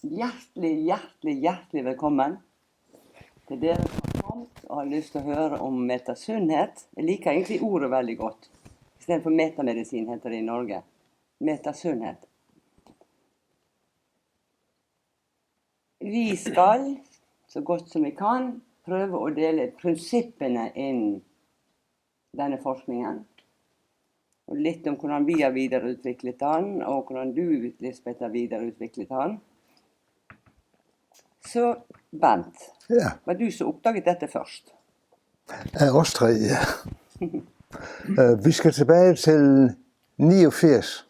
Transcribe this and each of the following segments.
Hjertelig velkommen til dere som har kommet og har lyst til å høre om metasunnhet. Jeg liker egentlig ordet veldig godt. I stedet for metamedisin heter det i Norge. Metasunnhet. Vi skal, så godt som vi kan, prøve å dele prinsippene innen denne forskningen. Og litt om hvordan vi har videreutviklet den, og hvordan du, Lisbeth, har videreutviklet den. Så Bent, Ja, var du som oppdaget dette først? af os tre, ja. Vi skal tilbage til 89.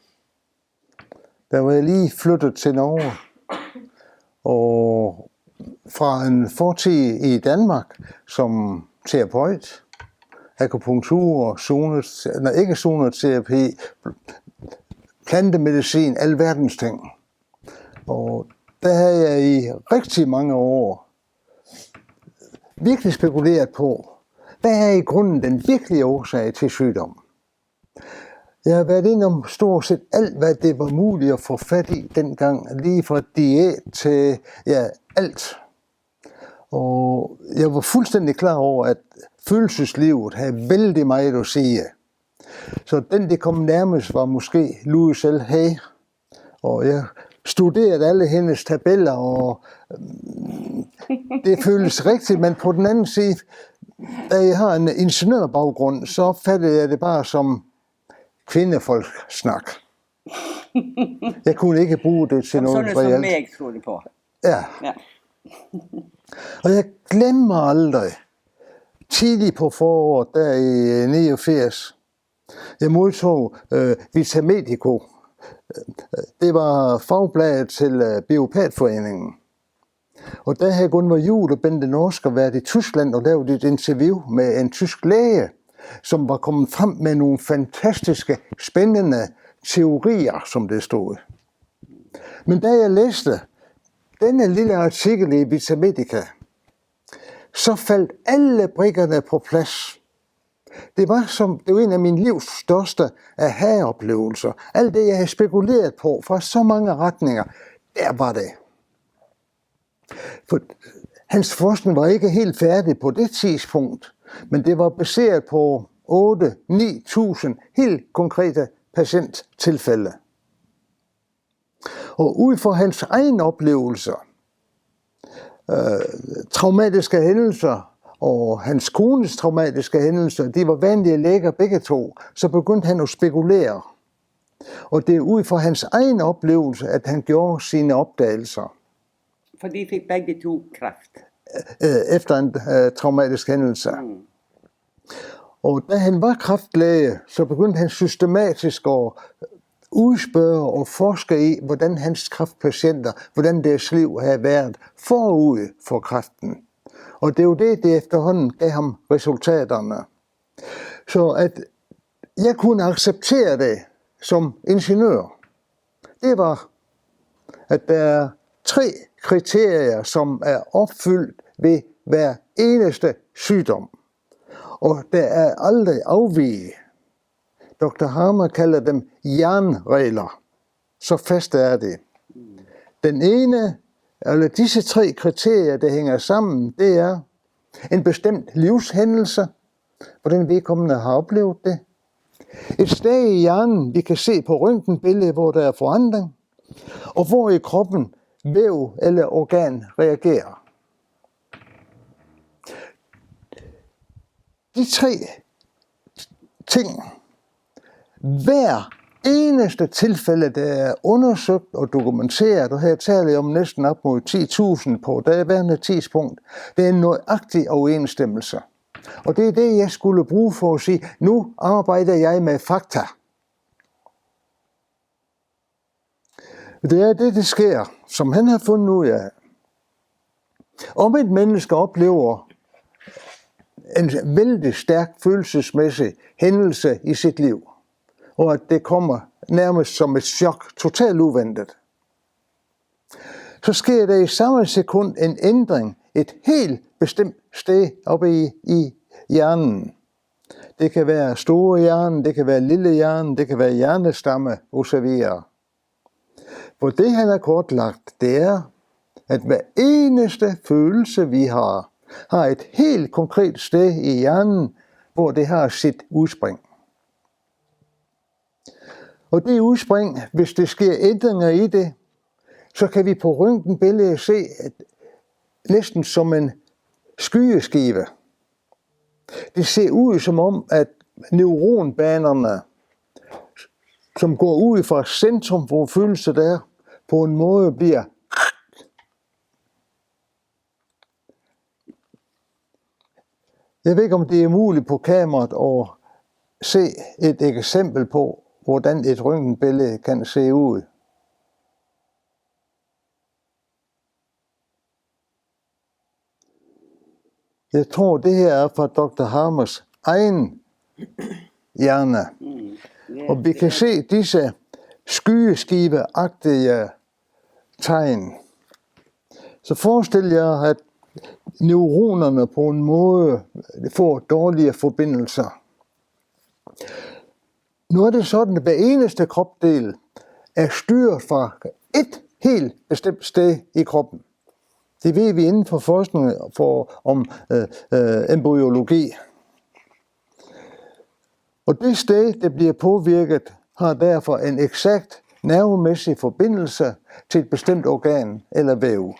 Der var jeg lige flyttet til Norge. Og fra en fortid i Danmark som terapeut, akupunktur og ikke zoneterapi, plantemedicin, alverdens ting. Og der havde jeg i rigtig mange år virkelig spekuleret på, hvad er i grunden den virkelige årsag til sygdom? Jeg har været inde om stort set alt, hvad det var muligt at få fat i dengang, lige fra diæt til alt. Og jeg var fuldstændig klar over, at følelseslivet havde vældig meget at sige. Så den, det kom nærmest, var måske Louise L. Hay. Og jeg studerede alle hendes tabeller, og det føles rigtigt, men på den anden side, da jeg har en ingeniørbaggrund, så opfattede jeg det bare som kvindefolk-snak. Jeg kunne ikke bruge det til noget reelt. Som mig tror det på. Ja. Og jeg glemmer aldrig, tidligt på foråret, der i 89, jeg modtog Vitamedico. Det var fagbladet til Biopatforeningen. Og der havde Gunvor Juhl og Bente Norsker været i Tyskland og lavet et interview med en tysk læge, som var kommet frem med nogle fantastiske, spændende teorier, som det stod. Men da jeg læste denne lille artikel i Vitamedica, så faldt alle brikkerne på plads. Det var en af min livs største aha-oplevelser. Alt det, jeg havde spekuleret på fra så mange retninger, der var det. For hans forskning var ikke helt færdig på det tidspunkt, men det var baseret på 8-9.000 helt konkrete patienttilfælde. Og ud fra hans egen oplevelser, traumatiske hændelser og hans kones traumatiske hændelser, de var vanlige læger begge to, så begyndte han at spekulere. Og det er ud fra hans egen oplevelse, at han gjorde sine opdagelser. For de fik begge to kræft? Efter en traumatisk hændelse. Og da han var kræftlæge, så begyndte han systematisk at udspørge og forske i, hvordan hans kræftpatienter, hvordan deres liv havde været forud for kræften. Og det er jo det efterhånden gav ham resultaterne. Så at jeg kunne acceptere det som ingeniør, det var, at der er 3 kriterier, som er opfyldt ved hver eneste sygdom. Og der er aldrig afvige. Dr. Harmer kalder dem jernregler. Så fast er det. Den ene, eller disse 3 kriterier, der hænger sammen, det er en bestemt livshændelse, hvordan vedkommende har oplevet det. Et sted i hjernen, vi kan se på røntgenbilledet, hvor der er forandring, og hvor i kroppen væv eller organ reagerer. De 3 ting, hver eneste tilfælde, der er undersøgt og dokumenteret, og her taler jeg om næsten op mod 10.000 på daværende tidspunkt, det er en nøjagtig overensstemmelse. Og det er det, jeg skulle bruge for at sige, nu arbejder jeg med fakta. Det er det sker, som han har fundet ud af. Om et menneske oplever en vældig stærk følelsesmæssig hændelse i sit liv, og at det kommer nærmest som et chok, totalt uventet, så sker der i samme sekund en ændring et helt bestemt sted oppe i hjernen. Det kan være store hjernen, det kan være lille hjernen, det kan være hjernestamme osv. For det han har kortlagt, det er, at hver eneste følelse, vi har et helt konkret sted i hjernen, hvor det har sit udspring. Og det udspring, hvis det sker ændringer i det, så kan vi på røntgenbilledet se, at næsten som en skydeskive. Det ser ud som om, at neuronbanerne, som går ud fra centrum, hvor følelser der er, på en måde bliver. Jeg ved ikke, om det er muligt på kameraet at se et eksempel på, hvordan et røntgenbillede kan se ud. Jeg tror, det her er fra Dr. Harmers egen hjerne. Og vi kan se disse skydeskiveagtige tegn. Så forestil jer, at neuronerne på en måde får dårlige forbindelser. Nu er det sådan, at hver eneste kropsdel er styret fra et helt bestemt sted i kroppen. Det ved vi inden for forskning om embryologi. Og det sted, der bliver påvirket, har derfor en eksakt nervemæssig forbindelse til et bestemt organ eller væv.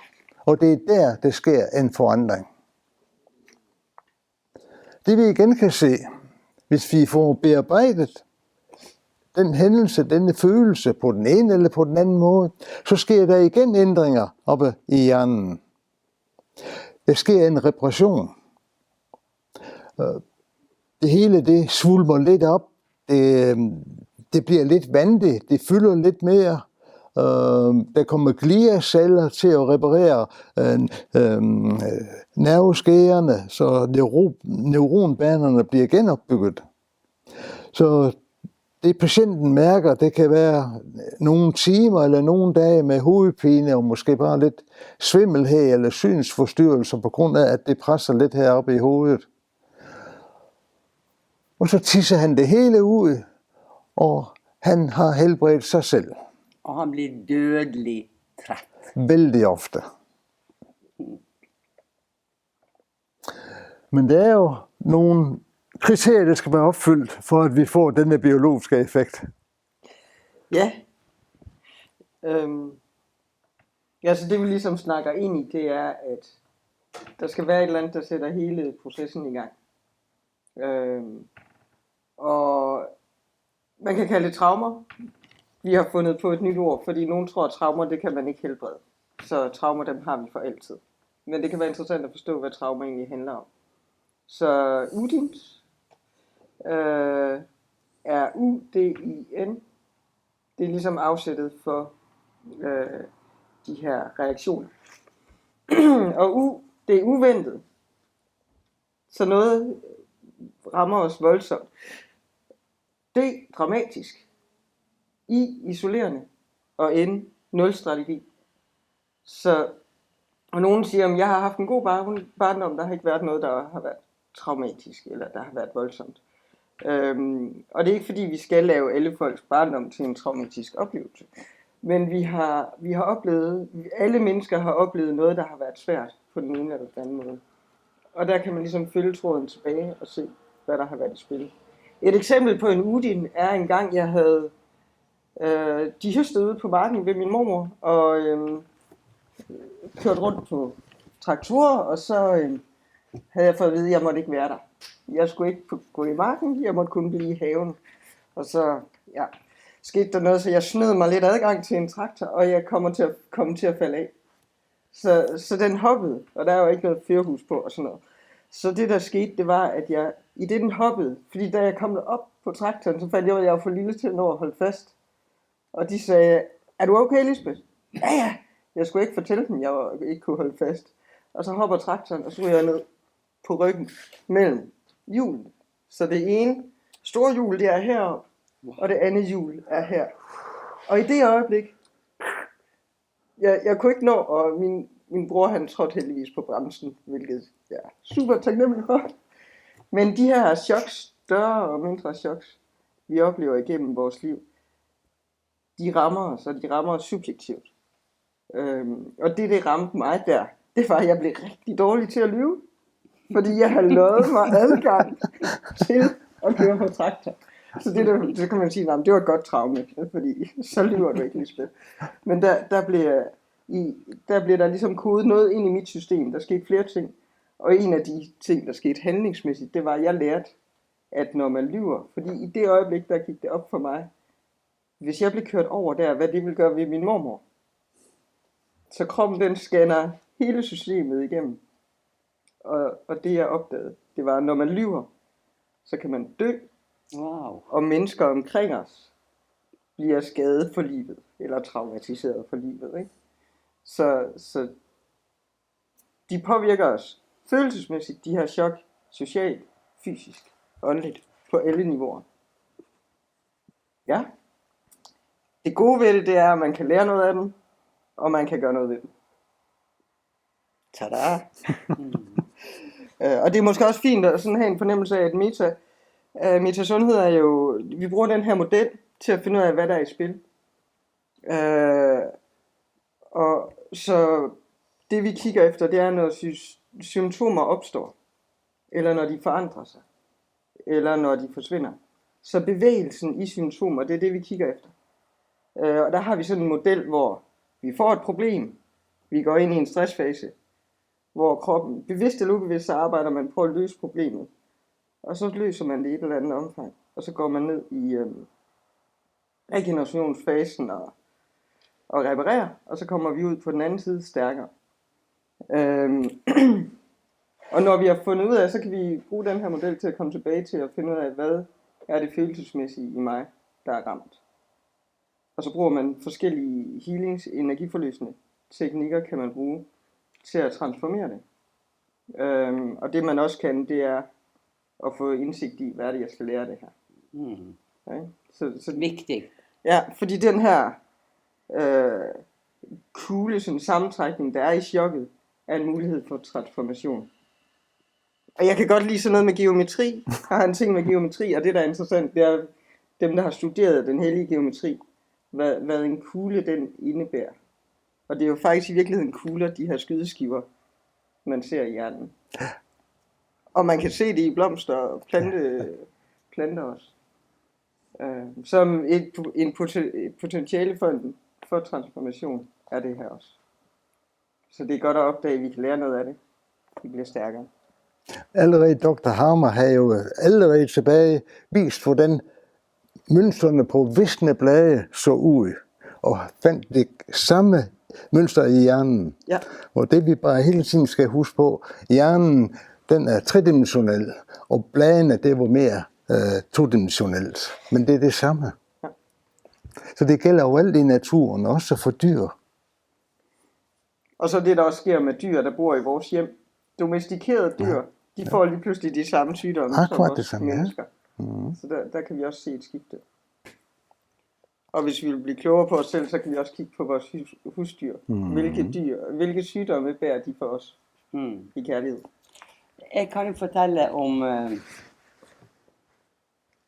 Og det er der sker en forandring. Det vi igen kan se, hvis vi får bearbejdet den hændelse, denne følelse på den ene eller på den anden måde, så sker der igen ændringer oppe i hjernen. Der sker en reparation. Det hele det svulmer lidt op. Det bliver lidt vandigt. Det fylder lidt mere. Der kommer gliaceller til at reparere nerveskærerne, så neuronbanerne bliver genopbygget. Så det patienten mærker, det kan være nogle timer eller nogle dage med hovedpine og måske bare lidt svimmelhed eller synsforstyrrelser på grund af, at det presser lidt heroppe i hovedet. Og så tisser han det hele ud, og han har helbredt sig selv. Og han bliver dødelig træt. Vældig ofte. Men der er jo nogle kriterier, der skal være opfyldt, for at vi får denne biologiske effekt. Ja. Ja, så det vi ligesom snakker ind i, det er, at der skal være et eller andet, der sætter hele processen i gang. Og man kan kalde det traumer. Vi har fundet på et nyt ord, fordi nogen tror, at traumer, det kan man ikke helbrede. Så traumer, dem har vi for altid. Men det kan være interessant at forstå, hvad traumer egentlig handler om. Så udins er UDIN. Det er ligesom afsættet for de her reaktioner. Og det er uventet. Så noget rammer os voldsomt. D, dramatisk. I, isolerende. Og N, nul strategi. Så, og nogen siger, at jeg har haft en god barndom, der har ikke været noget, der har været traumatisk, eller der har været voldsomt. Og det er ikke fordi, vi skal lave alle folks barndom til en traumatisk oplevelse. Men vi har oplevet, alle mennesker har oplevet noget, der har været svært på den ene eller den anden måde. Og der kan man ligesom følge tråden tilbage og se, hvad der har været i spil. Et eksempel på en udin er en gang, jeg havde de høstede ude på marken ved min mormor, og kørt rundt på traktorer, og så havde jeg fået at vide, at jeg måtte ikke være der. Jeg skulle ikke gå i marken, jeg måtte kun blive i haven. Og så skete der noget, så jeg snød mig lidt adgang til en traktor, og jeg kom til at falde af. Så den hoppede, og der er jo ikke noget førerhus på og sådan noget. Så det der skete, det var, at jeg i det den hoppede, fordi da jeg kom op på traktoren, så fandt jeg ud af, at jeg var for lille til at nå at holde fast. Og de sagde, er du okay, Lisbeth? Ja. Jeg skulle ikke fortælle dem, jeg ikke kunne holde fast. Og så hopper traktoren, og så ryger jeg ned på ryggen mellem hjulene. Så det ene store hjul, det er heroppe, og det andet hjul er her. Og i det øjeblik, jeg kunne ikke nå, og min bror han trådte heldigvis på bremsen, hvilket jeg er super taknemmelig for. Men de her choks, større og mindre choks, vi oplever igennem vores liv, de rammer os, og de rammer os subjektivt. Og det ramte mig der, det var, at jeg blev rigtig dårlig til at lyve. Fordi jeg havde lovet mig adgang til at køre på traktor. Så det kan man sige, det var et godt traume, fordi så lyver du ikke, Lisbeth. Men der blev der ligesom kodet noget ind i mit system. Der skete flere ting. Og en af de ting, der skete handlingsmæssigt, det var, at jeg lærte, at når man lyver, fordi i det øjeblik, der gik det op for mig, hvis jeg blev kørt over der, hvad det ville gøre ved min mormor. Så kroppen den scanner hele systemet igennem. Og det jeg opdagede, det var, at når man lyver, så kan man dø, Wow. og mennesker omkring os bliver skadet for livet, eller traumatiseret for livet. Ikke? Så de påvirker os følelsesmæssigt, de her chok, socialt, fysisk, åndeligt, på alle niveauer. Ja. Det gode ved det er, at man kan lære noget af dem, og man kan gøre noget ved dem. Tada! Og det er måske også fint at sådan have en fornemmelse af, at metasundhed er jo, vi bruger den her model til at finde ud af, hvad der er i spil. Og så det vi kigger efter, det er, når symptomer opstår, eller når de forandrer sig, eller når de forsvinder. Så bevægelsen i symptomer, det er det, vi kigger efter. Og der har vi sådan en model, hvor vi får et problem, vi går ind i en stressfase, hvor kroppen, bevidst eller ubevidst, så arbejder man på at løse problemet. Og så løser man det i et eller andet omfang. Og så går man ned i regenerationsfasen og reparerer, og så kommer vi ud på den anden side stærkere. Og når vi har fundet ud af, så kan vi bruge den her model til at komme tilbage til at finde ud af, hvad er det følelsesmæssige i mig, der er ramt. Og så bruger man forskellige healings, energiforløsende teknikker, kan man bruge til at transformere det. Og det man også kan, det er at få indsigt i, hvad er det, jeg skal lære det her. Okay? Så Vigtigt. ja, fordi den her kugle, sådan sammentrækning, der er i chokket, er en mulighed for transformation. Og jeg kan godt lide sådan noget med geometri. Jeg har en ting med geometri, og det der er interessant, det er dem, der har studeret den hellige geometri, hvad en kugle den indebærer. Og det er jo faktisk i virkeligheden kugler, de her skydeskiver, man ser i hjernen. Og man kan se det i blomster og planter også. Som et potentiale for transformation er det her også. Så det er godt at opdage, at vi kan lære noget af det. Vi bliver stærkere. Allerede Dr. Harmer har jo allerede tilbage vist, hvordan mønstrene på visne blade så ud, og fandt det samme mønster i hjernen. Ja. Og det vi bare hele tiden skal huske på, hjernen den er tredimensionel, og bladene det var mere todimensionelt. Men det er det samme. Ja. Så det gælder jo alt i naturen, også for dyr. Og så det, der også sker med dyr, der bor i vores hjem. Domestikerede dyr, de får lige pludselig de samme sygdomme som det os samme, mennesker. Så der kan vi også se et skifte. Og hvis vi vil blive klogere på os selv, så kan vi også kigge på vores husdyr. Hvilke sygdomme bærer de for os i kærlighed. Jeg kan jo fortælle om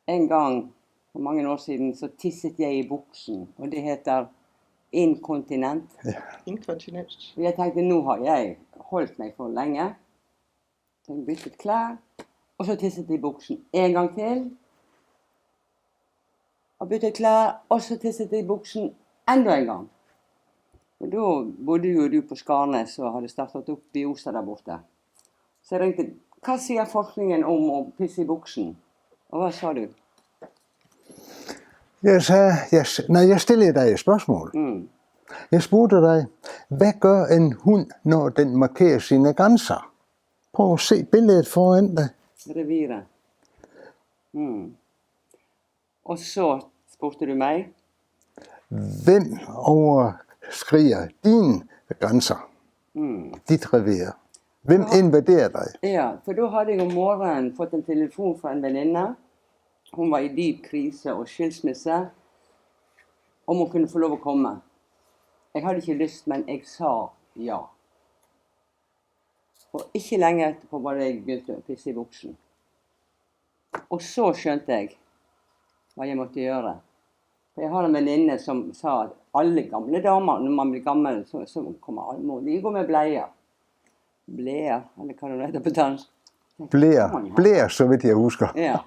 en gang for mange år siden, så tisset jeg i buksen, og det heter inkontinent. Inkontinens. Og jeg tenkte, nu har jeg holdt meg for lenge. Så jeg byttet klær, og så tisset jeg i buksen en gang til. Og byttet klær, og så tisset jeg i buksen enda en gang. Og da bodde jo du på Skarnes og hadde startet opp i Osa der borte. Så jeg ringte, hva sier forskningen om å pisse i buksen? Og hvad sa du? Jeg stillede dig et spørgsmål. Jeg spurgte dig, hvad gør en hund, når den markerer sine grænser? Prøv at se billedet foran dig. Reviret. Og så spurgte du mig, Hvem overskrider dine grænser? Dit revir. Hvem invaderer dig? ja, for da hadde jeg om morgenen fått en telefon fra en veninde. Hun var i dyp krise og skilsmisse, om hun kunne få lov at komme. Jeg hadde ikke lyst, men jeg sa ja. Og ikke lenge etterpå var det jeg begynte å pisse i buksen. Og så skjønte jeg hva jeg måtte gjøre. For jeg har en venninne som sa at alle gamle damer, når man blir gammel, så kommer alle, de går med bleier. Bleier, eller hva det heter på dansk. Blær, så vidt jeg husker. Ja,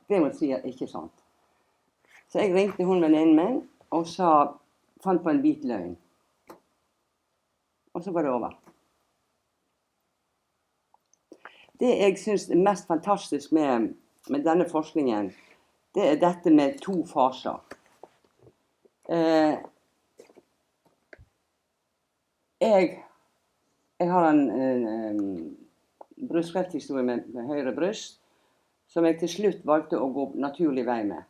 det må si at ikke sant. Så jeg ringte hun venninnen min, og fant på en hvit løgn. Og så var det over. Det jeg synes er mest fantastisk med denne forskningen, det er dette med 2 faser. Jeg har en brystkrefthistorie med høyre bryst, som jeg til slutt valgte å gå naturlig vei med.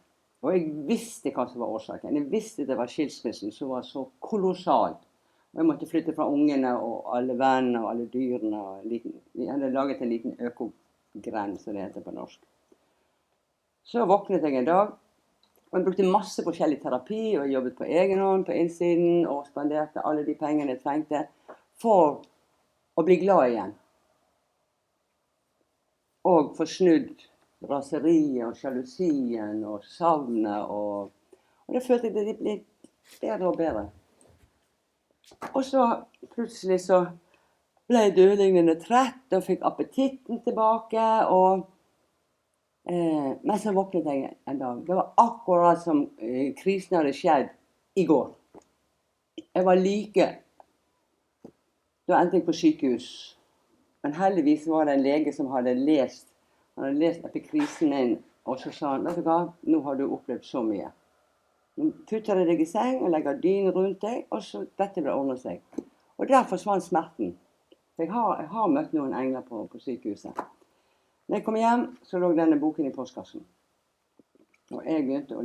Og jeg visste hva som var årsaken. Jeg visste det var skilsmissen som var så kolossalt. Og jeg måtte flytte fra ungene og alle vennene og alle dyrene. Vi hadde laget en liten økogren, som det heter på norsk. Så våknet jeg en dag, og jeg brukte masse forskjellig terapi, og jeg jobbet på egen hånd på innsiden, og spanderte alle de pengene jeg trengte for å bli glad igjen. Og få snudd raseriet og sjalusien og savnet, og det følte jeg det ble bedre og bedre. Og så plutselig så ble jeg dødlignende trett og fikk appetitten tilbake, men så våknet jeg en dag. Det var akkurat som krisen hadde skjedd i går. Jeg var like. Da endte jeg på sykehus. Men heldigvis var det en lege som hadde lest epikrisen min, og så sa han, vet du hva, nå har du opplevd så mye. Nå putter jeg deg i seng og legger dynen rundt deg, og så dette vil ordne seg. Og der forsvant smerten. Jeg har møtt noen engler på sykehuset. Når jeg kom hjem, så lå denne boken i postkassen. Og jeg begynte å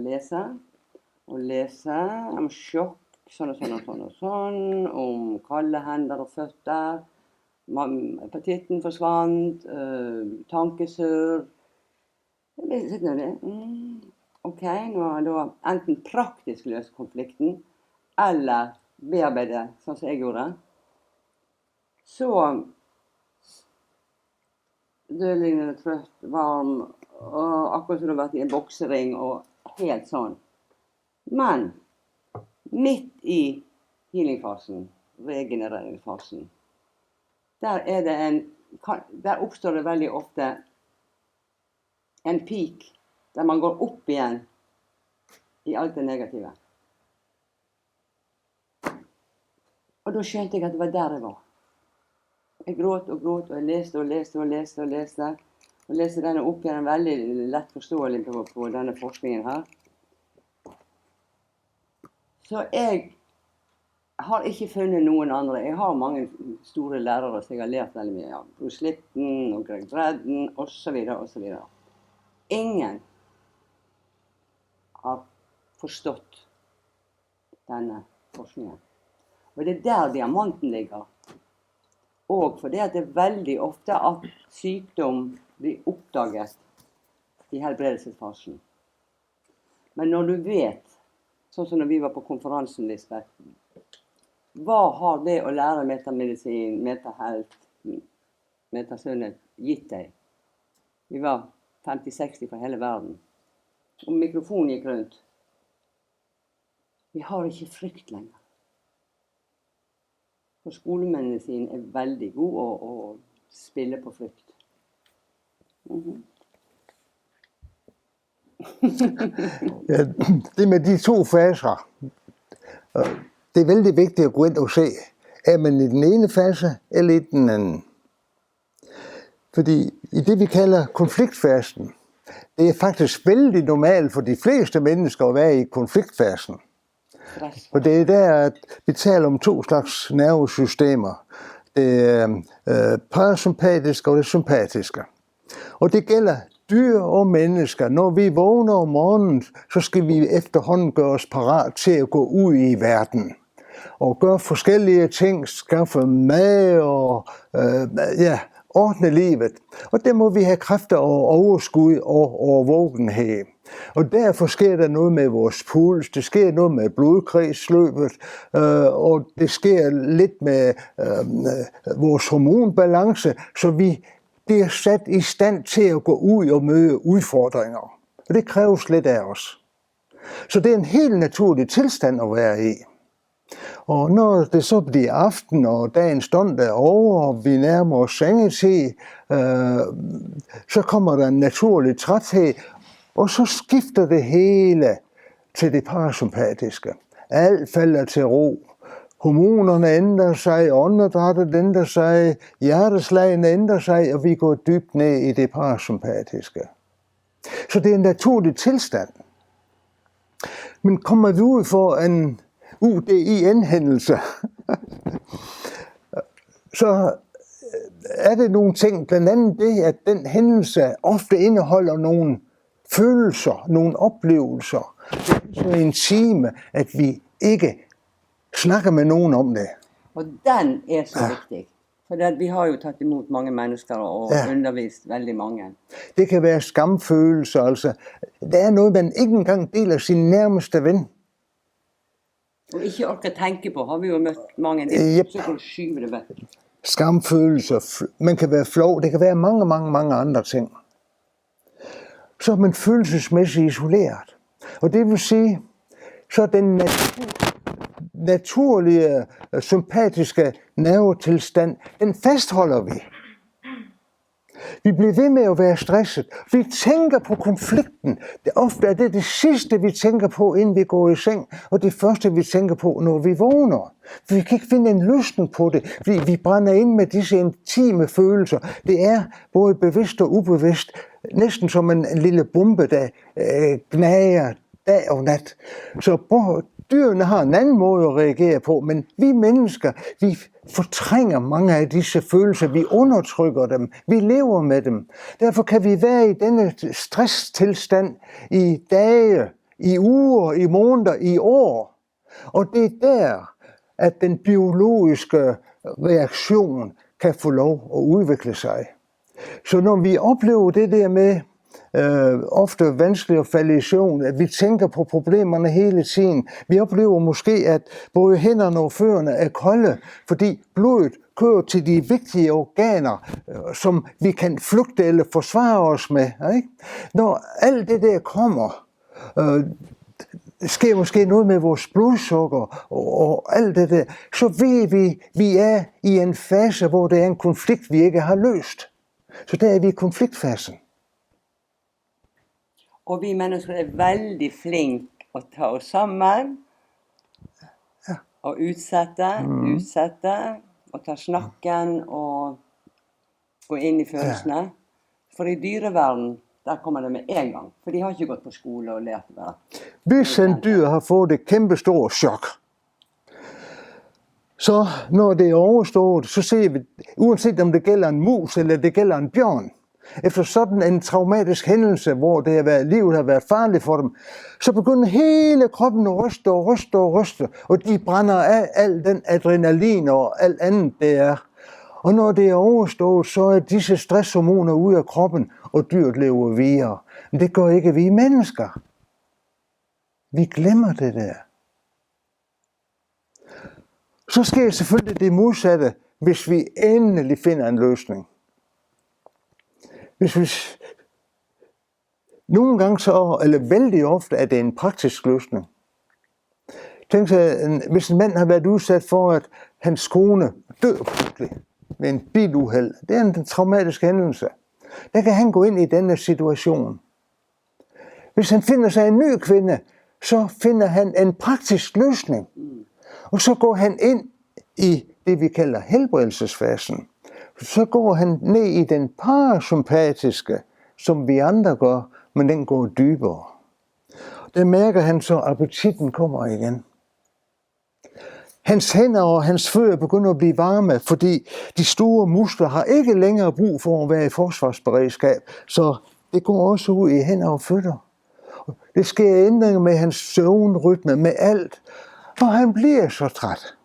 lese om sjokk, sånn, om kalde hender og føtter. Appetitten forsvant, tankesur. Jeg ble sittende der. Ok, nå har jeg da enten praktisk løst konflikten, eller bearbeidet sånn som jeg gjorde. Så dødlignende trøtt, varm, og akkurat som du har vært i en boksering, og helt sånn. Men midt i healingfasen, regenereringsfasen, der oppstår det veldig ofte en peak, der man går opp igjen i alt det negative. Og da skjønte jeg at det var der jeg var. Jeg gråt og gråt, og jeg leste. Og leste denne opp igjen, veldig lett forståelig på denne forskningen her. Så jeg har ikke funnet noen andre. Jeg har mange store lærere som jeg har lært veldig mye av. Bruce Lipton og Greg Braden, og så videre. Ingen har forstått denne forskningen. Og det er der diamanten ligger. Og fordi at det er veldig ofte at sykdom blir oppdaget i helbredelsesfasen. Men når du vet, sånn som når vi var på konferansen, Lisbeth, hva har det å lære metamedisin, metahelt, metasunnhet gitt deg? Vi var 50-60 fra hele verden. Og mikrofonen gikk rundt. Vi har ikke frykt lenger. For skolemedisin er veldig god å spille på frykt. Ja, det med de 2 faser, det er veldig vigtigt at gå ind og se, er man i den ene fase eller i den anden. Fordi i det vi kalder konfliktfasen, det er faktisk veldig normalt for de fleste mennesker at være i konfliktfasen. Og det er der, at vi taler om 2 slags nervesystemer. Det er parasympatiske og det sympatiske. Og det gælder dyr og mennesker. Når vi vågner om morgenen, så skal vi efterhånden gøre os parat til at gå ud i verden. Og gøre forskellige ting, skaffe mad og ordne livet. Og det må vi have kræfter og overskud og overvågenhed. Og derfor sker der noget med vores puls, det sker noget med blodkredsløbet, og det sker lidt med vores hormonbalance, så vi bliver sat i stand til at gå ud og møde udfordringer. Og det kræves lidt af os. Så det er en helt naturlig tilstand at være i. Og når det så bliver aften, og dagens stund er over, og vi nærmer os sengetid, så kommer der en naturlig træthed, og så skifter det hele til det parasympatiske. Alt falder til ro. Hormonerne ændrer sig, åndedrættet ændrer sig, hjerteslagene ændrer sig, og vi går dybt ned i det parasympatiske. Så det er en naturlig tilstand. Men kommer vi ud for en UDIN-hændelse, så er det nogle ting, blandt andet det, at den hændelse ofte indeholder nogle følelser, nogle oplevelser. Det er så intime, at vi ikke snakker med nogen om det. Og den er så vigtig. For vi har jo taget imod mange mennesker og undervist veldig mange. Det kan være skamfølelser, altså. Det er noget, man ikke engang deler sin nærmeste ven. Og ikke orker tænke på, har vi jo mødt mange. Så kan du skyve det væk. Skamfølelser, man kan være flov, det kan være mange andre ting. Så er man følelsesmæssigt isoleret. Og det vil sige, så den naturlige, sympatiske nervetilstand, den fastholder vi. Vi bliver ved med at være stresset. Vi tænker på konflikten. Ofte er det sidste, vi tænker på, inden vi går i seng, og det første, vi tænker på, når vi vågner. Vi kan ikke finde en løsning på det. Vi brænder ind med disse intime følelser. Det er både bevidst og ubevidst, næsten som en lille bombe, der gnager dag og nat. Så dyrene har en anden måde at reagere på, men vi mennesker, vi fortrænger mange af disse følelser, vi undertrykker dem, vi lever med dem. Derfor kan vi være i denne stresstilstand i dage, i uger, i måneder, i år. Og det er der, at den biologiske reaktion kan få lov at udvikle sig. Så når vi oplever det der med, ofte vanskeligt at falde i søvn, at vi tænker på problemerne hele tiden. Vi oplever måske, at både hænderne og fødderne er kolde, fordi blodet kører til de vigtige organer, som vi kan flygte eller forsvare os med. Ikke? Når alt det der kommer, sker måske noget med vores blodsukker og alt det der, så ved vi er i en fase, hvor der er en konflikt, vi ikke har løst. Så der er vi i konfliktfasen. Og vi mennesker er veldig flinke at tage os sammen, og udsætte, og tage snakken, og gå ind i følelserne. For i dyreverden, der kommer det med en gang, for de har ikke gået på skole og lært det. Hvis en dyr har fået et kæmpe stort chok, så når det er overstået, så ser vi, uanset om det gælder en mus eller det gælder en bjørn, efter sådan en traumatisk hændelse, hvor livet har været farligt for dem, så begynder hele kroppen at ryste, og de brænder af al den adrenalin og alt andet det er. Og når det er overstået, så er disse stresshormoner ude af kroppen, og dyret lever videre. Men det gør ikke vi mennesker. Vi glemmer det der. Så sker selvfølgelig det modsatte, hvis vi endelig finder en løsning. Nogle gange så, eller vældig ofte, er det en praktisk løsning. Tænk sig, hvis en mand har været udsat for, at hans kone dør pludselig ved en biluheld. Det er en traumatisk hændelse. Der kan han gå ind i denne situation. Hvis han finder sig en ny kvinde, så finder han en praktisk løsning. Og så går han ind i det, vi kalder helbredelsesfasen. Så går han ned i den parasympatiske, som vi andre gør, men den går dybere. Der mærker han så, at appetitten kommer igen. Hans hænder og hans fødder begynder at blive varme, fordi de store muskler har ikke længere brug for at være i forsvarsberedskab, så det går også ud i hænder og fødder. Det sker ændringer med hans søvnrytme, med alt, og han bliver så træt.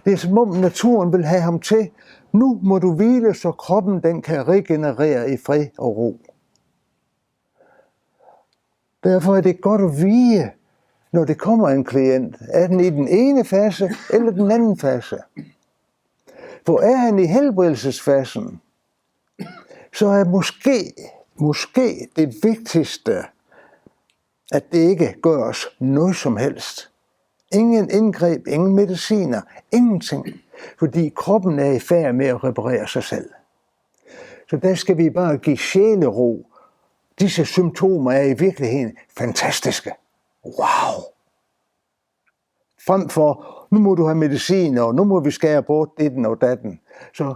Det er som om naturen vil have ham til, nu må du hvile, så kroppen den kan regenerere i fred og ro. Derfor er det godt at vide, når det kommer en klient, er den i den ene fase eller den anden fase. For er han i helbredelsesfasen, så er måske det vigtigste, at det ikke gøres noget som helst. Ingen indgreb, ingen mediciner, ingenting. Fordi kroppen er i færd med at reparere sig selv. Så der skal vi bare give sjælero. Disse symptomer er i virkeligheden fantastiske. Wow! Frem for, nu må du have medicin, og nu må vi skære bort ditten og datten. Så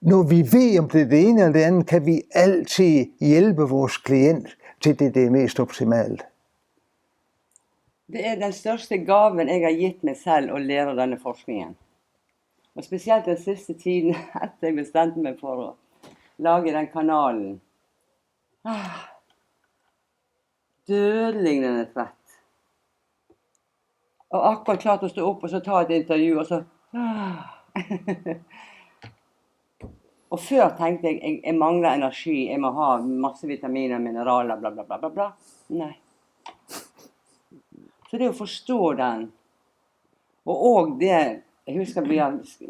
når vi ved, om det er det ene eller det andet, kan vi altid hjælpe vores klient til det er mest optimalt. Det er den største gaven jeg har gitt meg selv å lære denne forskningen. Og spesielt den siste tiden, etter jeg bestemte meg for å lage den kanalen. Dødelignende trett. Og akkurat klart å stå opp og så ta et intervju, og så... Og før tenkte jeg mangler energi, jeg må ha masse vitaminer, mineraler, bla bla bla bla bla. Nei. Så det å forstå den, og det, jeg husker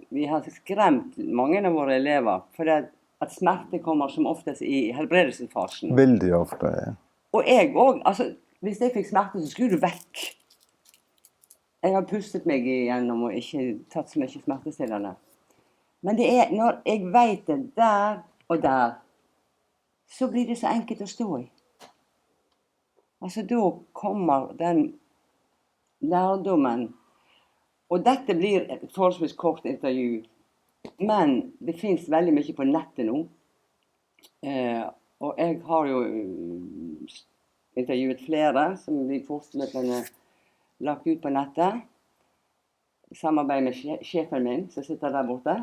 vi har skremt mange av våre elever, for at smerte kommer som oftest i helbredelsesfasen. Veldig ofte, ja. Og jeg også, altså, hvis jeg fikk smerte, så skulle du vekk. Jeg har pustet meg igjennom og ikke tatt så mye smertestillende. Men det er, når jeg vet det der og der, så blir det så enkelt å stå i. Altså, da kommer den lærdommen. Og dette blir et forholdsvis kort intervju. Men det finnes veldig mye på nettet nå. Og jeg har jo intervjuet flere som vi fortløpende lagt ut på nettet. I samarbeid med sjefen min, som sitter der borte.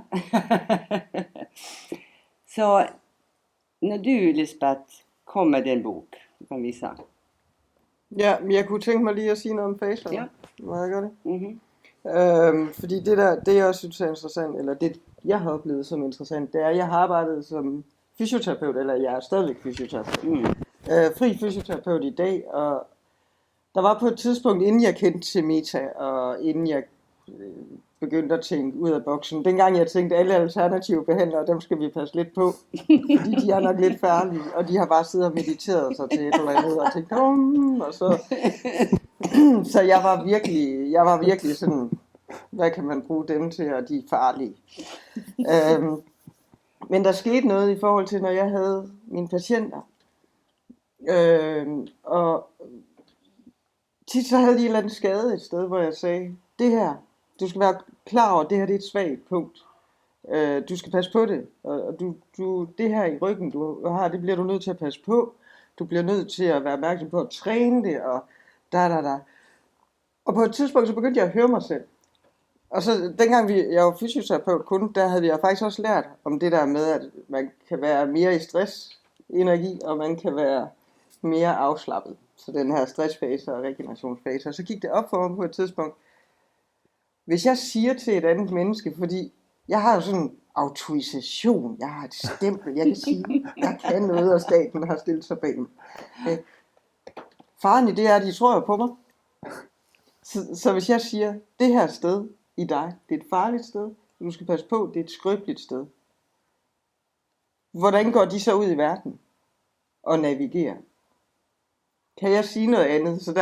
Så når du, Lisbeth, kom med din bok, du kan vise. Ja, men jeg kunne tænke mig lige at sige noget om faser. Ja. Må jeg gøre det? Mhm. Fordi det jeg også synes er interessant, eller det jeg har oplevet som interessant, det er, at jeg har arbejdet som fysioterapeut, eller jeg er stadigvæk fysioterapeut. Fri fysioterapeut i dag, og der var på et tidspunkt, inden jeg kendte til Meta, og inden jeg begyndte at tænke ud af boksen. Dengang jeg tænkte, alle alternative behandlere, dem skal vi passe lidt på, fordi de er nok lidt farlige, og de har bare siddet og mediteret sig til et eller andet, og tænkt, og så... Så jeg var virkelig sådan, hvad kan man bruge dem til, og de er farlige. Men der skete noget i forhold til, når jeg havde mine patienter. Og tit så havde de en eller anden skade et sted, hvor jeg sagde, det her, du skal være klar over, det her det er et svagt punkt. Du skal passe på det, og det her i ryggen, du har, det bliver du nødt til at passe på. Du bliver nødt til at være opmærksom på at træne det, og da. Og på et tidspunkt, så begyndte jeg at høre mig selv. Og så dengang jeg var fysioterapeut kun, der havde jeg faktisk også lært om det der med, at man kan være mere i stressenergi, og man kan være mere afslappet. Så den her stressfase og regenerationsfase. Og så gik det op for mig på et tidspunkt. Hvis jeg siger til et andet menneske, fordi jeg har jo sådan en autorisation, jeg har et stempel, jeg kan sige, jeg kan noget, og staten har stillet sig bag mig. Faren i det er, at de tror jo på mig. Så hvis jeg siger, det her sted i dig, det er et farligt sted, du skal passe på, det er et skrøbeligt sted. Hvordan går de så ud i verden og navigerer? Kan jeg sige noget andet? Så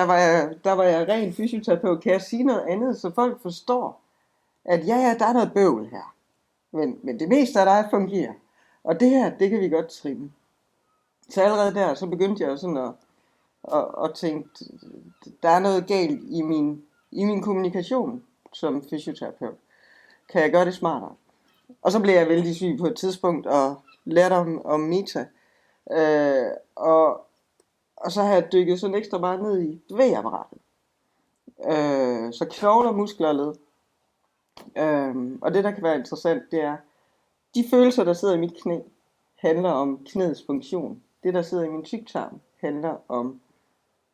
der var jeg ren fysioterapeut. Kan jeg sige noget andet, så folk forstår, at ja, der er noget bøvl her. Men det meste af dig fungerer. Og det her, det kan vi godt trimme. Så allerede der, så begyndte jeg sådan at tænke, der er noget galt i min kommunikation som fysioterapeut. Kan jeg gøre det smartere? Og så blev jeg vældig syg på et tidspunkt og lærte om Meta. Og så har jeg dykket sådan ekstra meget ned i bevægeapparatet. Så knogler, muskler og led. Og det der kan være interessant, det er, de følelser der sidder i mit knæ, handler om knæets funktion. Det der sidder i min tyktarm, handler om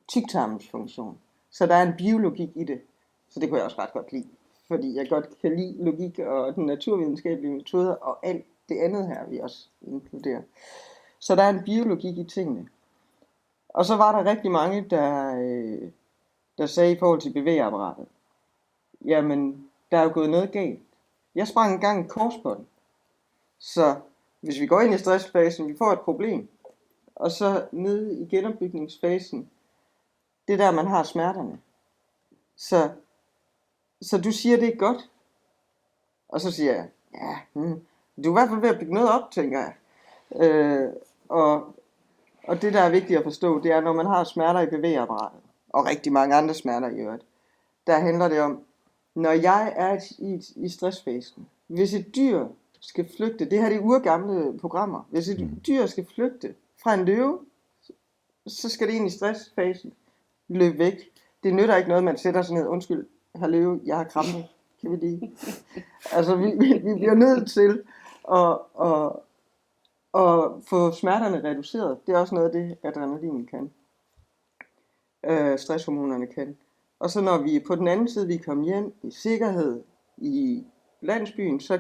tyktarmens funktion. Så der er en biologik i det. Så det kunne jeg også ret godt lide. Fordi jeg godt kan lide logik og den naturvidenskabelige metoder og alt det andet her, vi også inkluderer. Så der er en biologik i tingene. Og så var der rigtig mange, der sagde i forhold til bevægeapparatet, jamen, der er jo gået noget galt. Jeg sprang engang en korsbånd. Så hvis vi går ind i stressfasen, vi får et problem. Og så nede i genopbygningsfasen, det der man har smerterne. Så du siger, det er godt. Og så siger jeg, du er i hvert fald ved at bygge noget op, tænker jeg. Og det, der er vigtigt at forstå, det er, når man har smerter i bevægeapparatet, og rigtig mange andre smerter i øvrigt, der handler det om, når jeg er i stressfasen, hvis et dyr skal flygte, det her er urgamle programmer, hvis et dyr skal flygte fra en løve, så skal det ind i stressfasen, løbe væk. Det nytter ikke noget, man sætter sig ned, undskyld, her løve, jeg har krampe, kan vi lige. Altså, vi bliver nødt til at få smerterne reduceret. Det er også noget af det, adrenalin kan. Stresshormonerne kan. Og så når vi på den anden side, vi kommer hjem i sikkerhed i landsbyen, så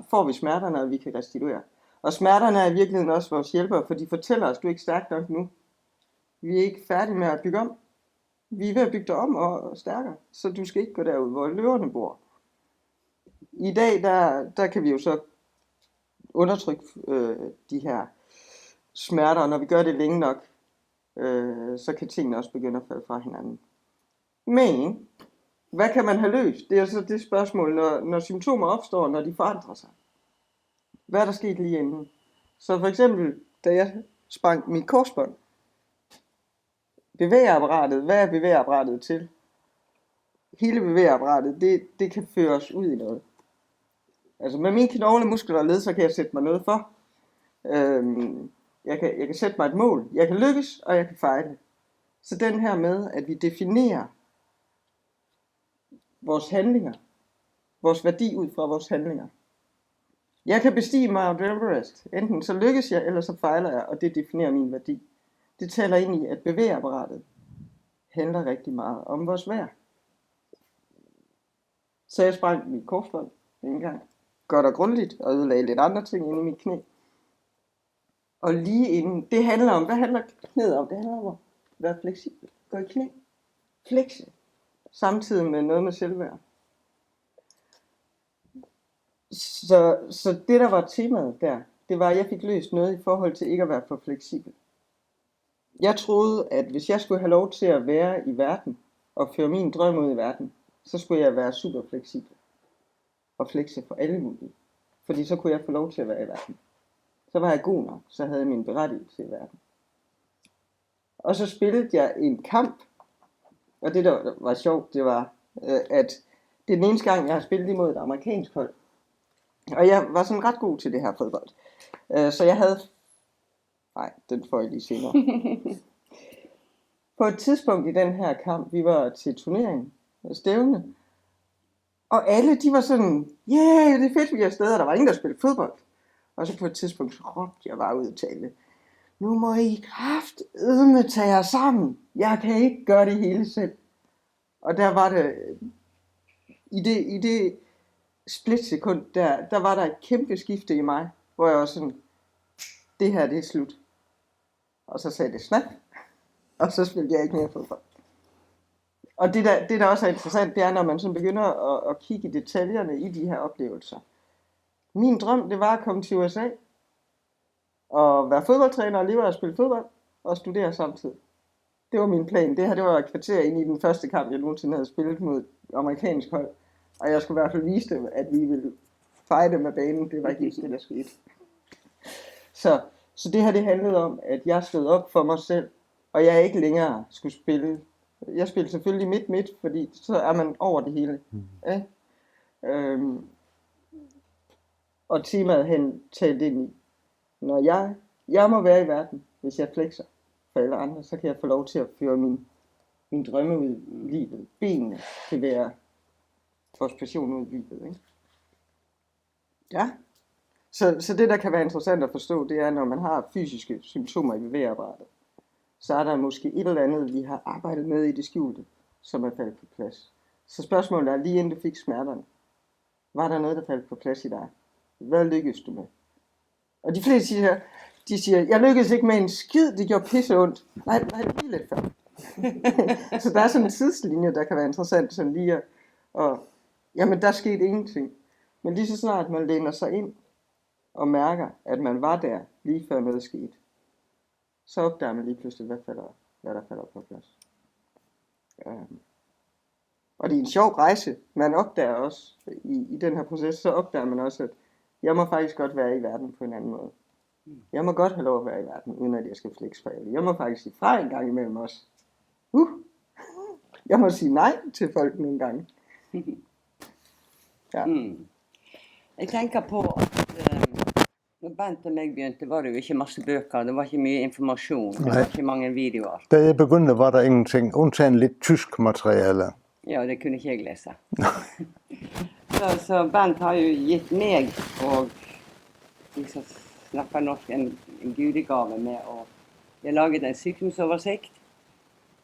får vi smerterne, og vi kan restituere. Og smerterne er i virkeligheden også vores hjælpere, for de fortæller os, du er ikke stærk nok nu. Vi er ikke færdige med at bygge om. Vi er ved at bygge dig om og stærkere, så du skal ikke gå derud, hvor løverne bor. I dag, der kan vi jo så undertrykke de her smerter, og når vi gør det længe nok, så kan tingene også begynde at falde fra hinanden. Men, hvad kan man have løst? Det er så det spørgsmål, når symptomer opstår, når de forandrer sig. Hvad er der sket lige inden? Så for eksempel, da jeg sprang mit korsbånd, bevægeapparatet, hvad er bevægeapparatet til? Hele bevægeapparatet, det kan føre os ud i noget. Altså med mine knogler, muskler og led, så kan jeg sætte mig noget for. Jeg kan sætte mig et mål. Jeg kan lykkes, og jeg kan fejle. Så den her med, at vi definerer vores handlinger, vores værdi ud fra vores handlinger. Jeg kan bestige Mount Everest. Enten så lykkes jeg, eller så fejler jeg, og det definerer min værdi. Det taler ind i, at bevægeapparatet handler rigtig meget om vores vejr. Så jeg sprang mit korsbånd en gang. Godt og grundigt, og ødelagde lidt andre ting inde i mit knæ. Og lige inden, det handler om, hvad handler knæet om? Det handler om at være fleksibel. Gå i knæ. Flekse. Samtidig med noget med selvværd. Så det, der var temaet der, det var, at jeg fik løst noget i forhold til ikke at være for fleksibel. Jeg troede, at hvis jeg skulle have lov til at være i verden, og føre min drøm ud i verden, så skulle jeg være super fleksibel. Og flekse for alle mulige. Fordi så kunne jeg få lov til at være i verden. Så var jeg god nok, så havde jeg min berettigelse i verden. Og så spillede jeg en kamp, og det der var sjovt, det var, at det er den eneste gang, jeg har spillet imod et amerikansk hold. Og jeg var sådan ret god til det her fodbold. Så jeg havde... Nej, den får jeg lige senere. På et tidspunkt i den her kamp, vi var til turnering, stævne, og alle, de var sådan, yeah, det er fedt, vi er afsted, og der var ingen, der spillede fodbold. Og så på et tidspunkt, så råbte jeg bare ud til alle, nu må I kraftedme tage jer sammen. Jeg kan ikke gøre det hele selv. Og der var det, i det splitsekund, der var der et kæmpe skifte i mig, hvor jeg var sådan, det her, det er slut. Og så sagde det snap, og så spillede jeg ikke mere fodbold. Og det der også er interessant, det er, når man sådan begynder at kigge i detaljerne i de her oplevelser. Min drøm, det var at komme til USA, og være fodboldtræner, og leve af at spille fodbold, og studere samtidig. Det var min plan. Det her, det var et kvarter ind i den første kamp, jeg nogensinde havde spillet mod et amerikansk hold. Og jeg skulle i hvert fald vise dem, at vi ville fejre med banen. Det var ikke det, der skete. Så det her, det handlede om, at jeg stod op for mig selv, og jeg ikke længere skulle spille. Jeg spillede selvfølgelig midt, fordi så er man over det hele. Ja? Og temaet han talte ind i, når jeg må være i verden, hvis jeg flexer for alle andre, så kan jeg få lov til at føre min drømme ud i livet. Benene kan være vores passion ud i livet. Ikke? Ja. Så det, der kan være interessant at forstå, det er, når man har fysiske symptomer i bevægeapparatet, så er der måske et eller andet, vi har arbejdet med i det skjulte, som er faldet på plads. Så spørgsmålet er, lige inden du fik smerterne, var der noget, der faldt på plads i dig? Hvad lykkedes du med? Og de fleste siger, jeg lykkedes ikke med en skid, det gjorde pisse ondt. Nej, lige lidt før. Så der er sådan en tidslinje, der kan være interessant, sådan lige jamen der skete ingenting. Men lige så snart man læner sig ind, og mærker, at man var der, lige før noget skete, så opdager man lige pludselig, hvad der falder på plads. Og det er en sjov rejse. Man opdager også, i den her proces, så opdager man også, at jeg må faktisk godt være i verden på en anden måde. Jeg må godt have lov at være i verden, uden at jeg skal flexfræle. Jeg må faktisk sige fra en gang imellem også. Jeg må sige nej til folk nogle gange. Ja. Jeg tenker på at når Bent og meg begynte, var det jo ikke masse bøker, det var ikke mye informasjon, det var ikke mange videoer. Da jeg begyndte, var der ingenting, undtagen lidt tysk materiale. Ja, det kunne ikke jeg lese. så Bent har jo gitt meg, og de som snakker norsk, en gudegave med å... Jeg laget en sykdomsoversikt,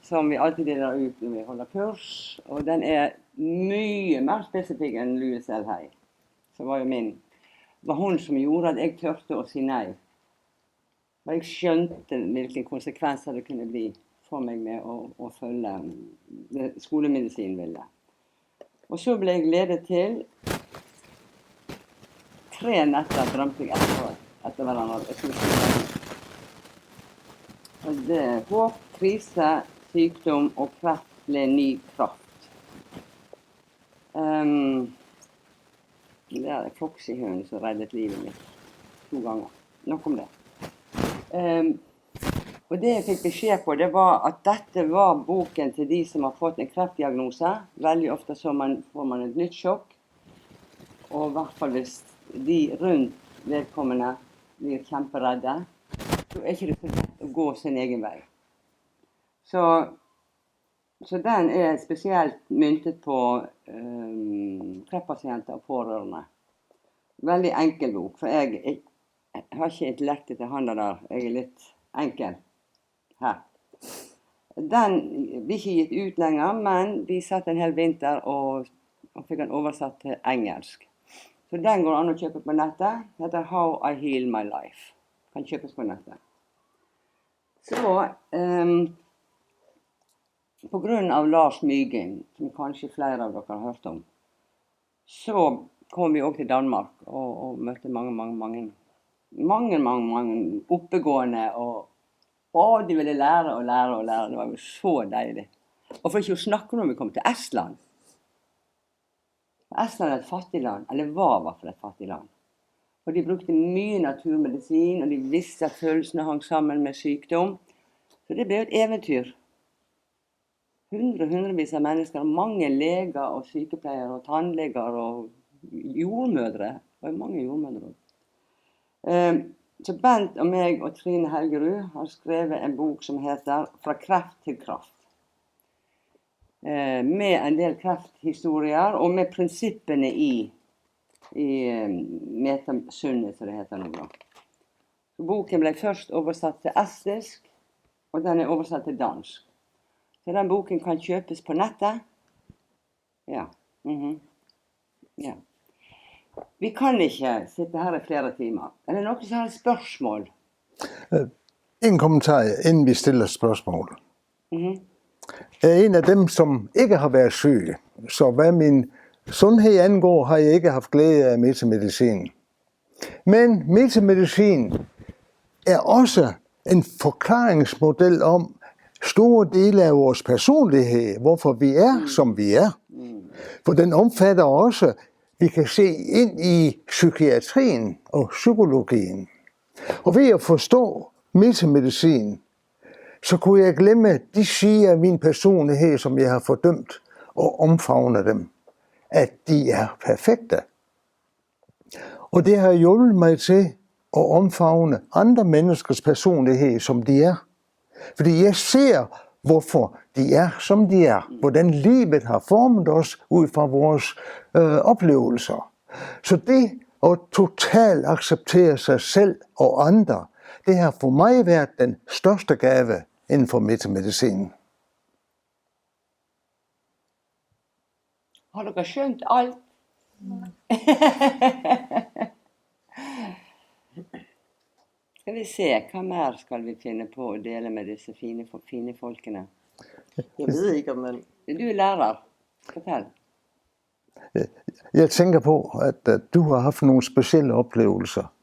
som vi alltid deler ut når vi holder kurs, og den er mye mer spesifikk enn Louise L. Hay. Så var jo min... Det var hun som gjorde at jeg tørte å si nei. Og jeg skjønte hvilke konsekvenser det kunne bli for meg med å følge det skolemedisin ville. Og så ble jeg ledet til 3 netter drømte jeg etter hverandre. Jeg skulle si det. Og det er håp, krise, sykdom og kreft ble ny kraft. Det er Foxy-hunden som reddet livet mitt 2 ganger. Nok om det. Og det jeg fikk beskjed på, det var at dette var boken til de som har fått en kreftdiagnose. Veldig ofte så får man et nytt sjokk. Og i hvert fall hvis de rundt vedkommende blir kjemperedde, så er ikke det så lett å gå sin egen vei. Så den er spesielt myntet på kreftpasienter og pårørende. Veldig enkel bok, for jeg har ikke intellektet til handa der. Jeg er litt enkel her. Den blir ikke gitt ut lenger, men vi satt en hel vinter og fikk den oversatt til engelsk. Så den går an å kjøpe på nettet. Den heter How I Heal My Life. Kan kjøpes på nettet. Så... på grunn av Lars Mygind, som kanskje flere av dere har hørt om, så kom vi også til Danmark og møtte mange oppegående, og de ville lære og lære. Det var jo så deilig. Og for ikke å snakke når vi kom til Estland. Estland er et fattig land, eller var i hvert fall et fattig land. Og de brukte mye naturmedisin, og de visste at følelsene hang sammen med sykdom. Så det ble jo et eventyr. Hundrevis av mennesker, mange leger og sykepleiere og tannleger og jordmødre. Det var mange jordmødre. Så Bent og meg og Trine Helgerud har skrevet en bok som heter Fra kreft til kraft. Med en del krefthistorier og med prinsippene i Metasunnet, som det heter nå da. Så boken ble først oversatt til estisk, og den er oversatt til dansk. Så den boken kan kjøpes på nettet. Ja. Ja. Vi kan ikke sitte her i flere timer. Er det noen som har et spørsmål? En kommentar, inden vi stiller spørgsmål. Jeg er en af dem, som ikke har været syg. Så hvad min sundhed angår, har jeg ikke haft glæde af metamedicin. Men metamedicin er også en forklaringsmodel om, store dele af vores personlighed, hvorfor vi er, som vi er. For den omfatter også, vi kan se ind i psykiatrien og psykologien. Og ved at forstå metamedicin, så kunne jeg glemme de sider af min personlighed, som jeg har fordømt, og omfavne dem, at de er perfekte. Og det har hjulpet mig til at omfavne andre menneskers personlighed, som de er. Fordi jeg ser, hvorfor de er, som de er. Hvordan livet har formet os ud fra vores oplevelser. Så det at totalt acceptere sig selv og andre, det har for mig været den største gave inden for metamedicinen. Har dere skjønt alt? Skal vi se, hva mer skal vi finne på å dele med disse fine folkene? Jeg ved ikke, om man... Du er lærer. Fortell. Jeg tænker på, at du har haft nogle specielle oplevelser.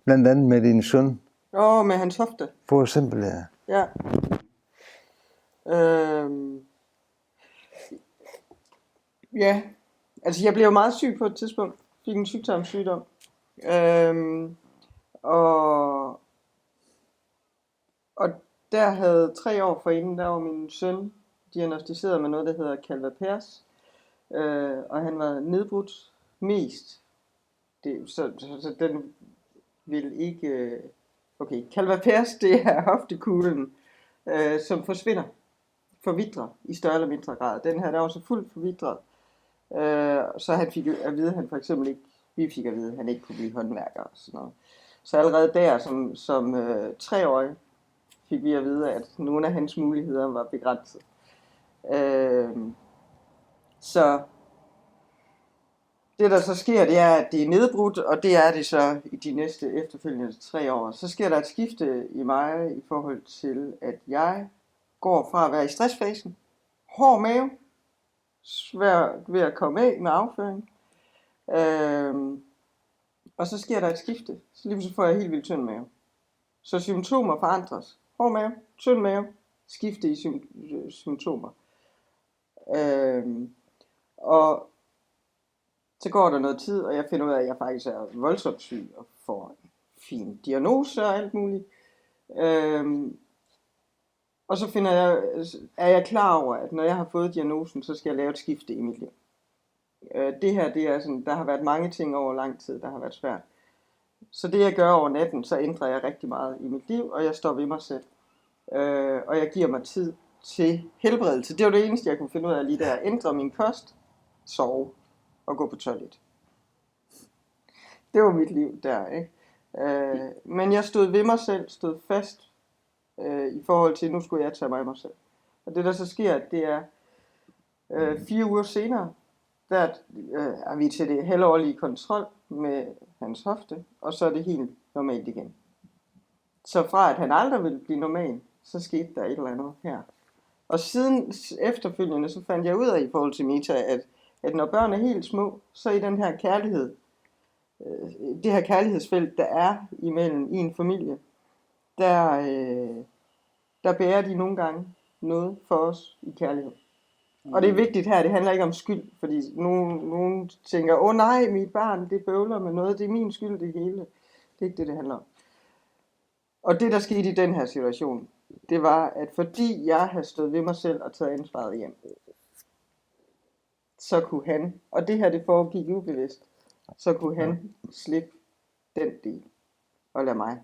Blandt andet med din søn. Med hans hofte. For eksempel, ja. Ja. Ja, altså jeg blev jo meget syg på et tidspunkt. Fik en sygdomssygdom. Og, og der havde 3 år forinden, der var min søn diagnosticeret med noget, der hedder Calva-Pers. Og han var nedbrudt mest. Så den vil ikke... Okay, Calva-Pers, det er hoftekuglen, som forsvinder, forvitrer i større eller mindre grad. Den her, der var så fuldt forvitret. Så han fik at vide, at han for eksempel ikke, vi fik at vide, at han ikke kunne blive håndværker og sådan noget. Så allerede der, som 3-årig, fik vi at vide, at nogle af hans muligheder var begrænset. Så det der så sker, det er, at det er nedbrudt, og det er det så i de næste efterfølgende 3 år. Så sker der et skifte i mig i forhold til, at jeg går fra at være i stressfasen, hård mave, svært ved at komme af med afføring, og så sker der et skifte. Så lige så får jeg helt vildt tynd mave. Så symptomer forandres. Hård mave, tynd mave, skifte i symptomer. Og så går der noget tid, og jeg finder ud af, at jeg faktisk er voldsomt syg og får en fin diagnose og alt muligt. Og så er jeg klar over, at når jeg har fået diagnosen, så skal jeg lave et skifte i mit liv. Det her, det er sådan, der har været mange ting over lang tid, der har været svært. Så det jeg gør over natten, så ændrer jeg rigtig meget i mit liv, og jeg står ved mig selv. Og jeg giver mig tid til helbredelse. Det var det eneste, jeg kunne finde ud af lige der. Ændre min kost, sove og gå på toilet. Det var mit liv der, ikke? Men jeg stod ved mig selv, stod fast i forhold til, nu skulle jeg tage mig af mig selv. Og det der så sker, det er 4 uger senere, der er vi til det halvårlige kontrol med hans hofte, og så er det helt normalt igen. Så fra at han aldrig ville blive normal, så skete der et eller andet her. Og siden efterfølgende, så fandt jeg ud af i forhold til Mita, at når børn er helt små, så i den her kærlighed, det her kærlighedsfelt, der er imellem i en familie, der bærer de nogle gange noget for os i kærlighed. Og det er vigtigt her, det handler ikke om skyld, fordi nogen tænker, nej, mit barn, det bøvler med noget, det er min skyld det hele. Det er ikke det handler om. Og det, der skete i den her situation, det var, at fordi jeg havde stået ved mig selv og taget ansvaret hjem, så kunne han, og det her det foregik ubevidst, så kunne han slippe den del og lade mig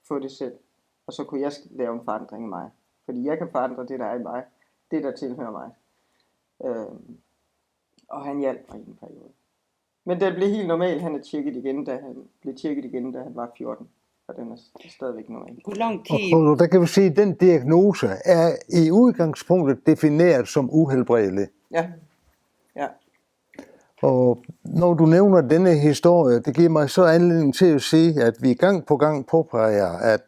få det selv. Og så kunne jeg lave en forandring i mig. Fordi jeg kan forandre det, der er i mig. Det, der tilhører mig. Og han hjalp mig i en periode. Men det blev helt normalt. Han blev tjekket igen, da han var 14. Og den er stadigvæk normal. Hvor lang tid? Og der kan vi sige, at den diagnose er i udgangspunktet defineret som uhelbredelig. Ja. Ja. Og når du nævner denne historie, det giver mig så anledning til at sige, at vi gang på gang påpeger, at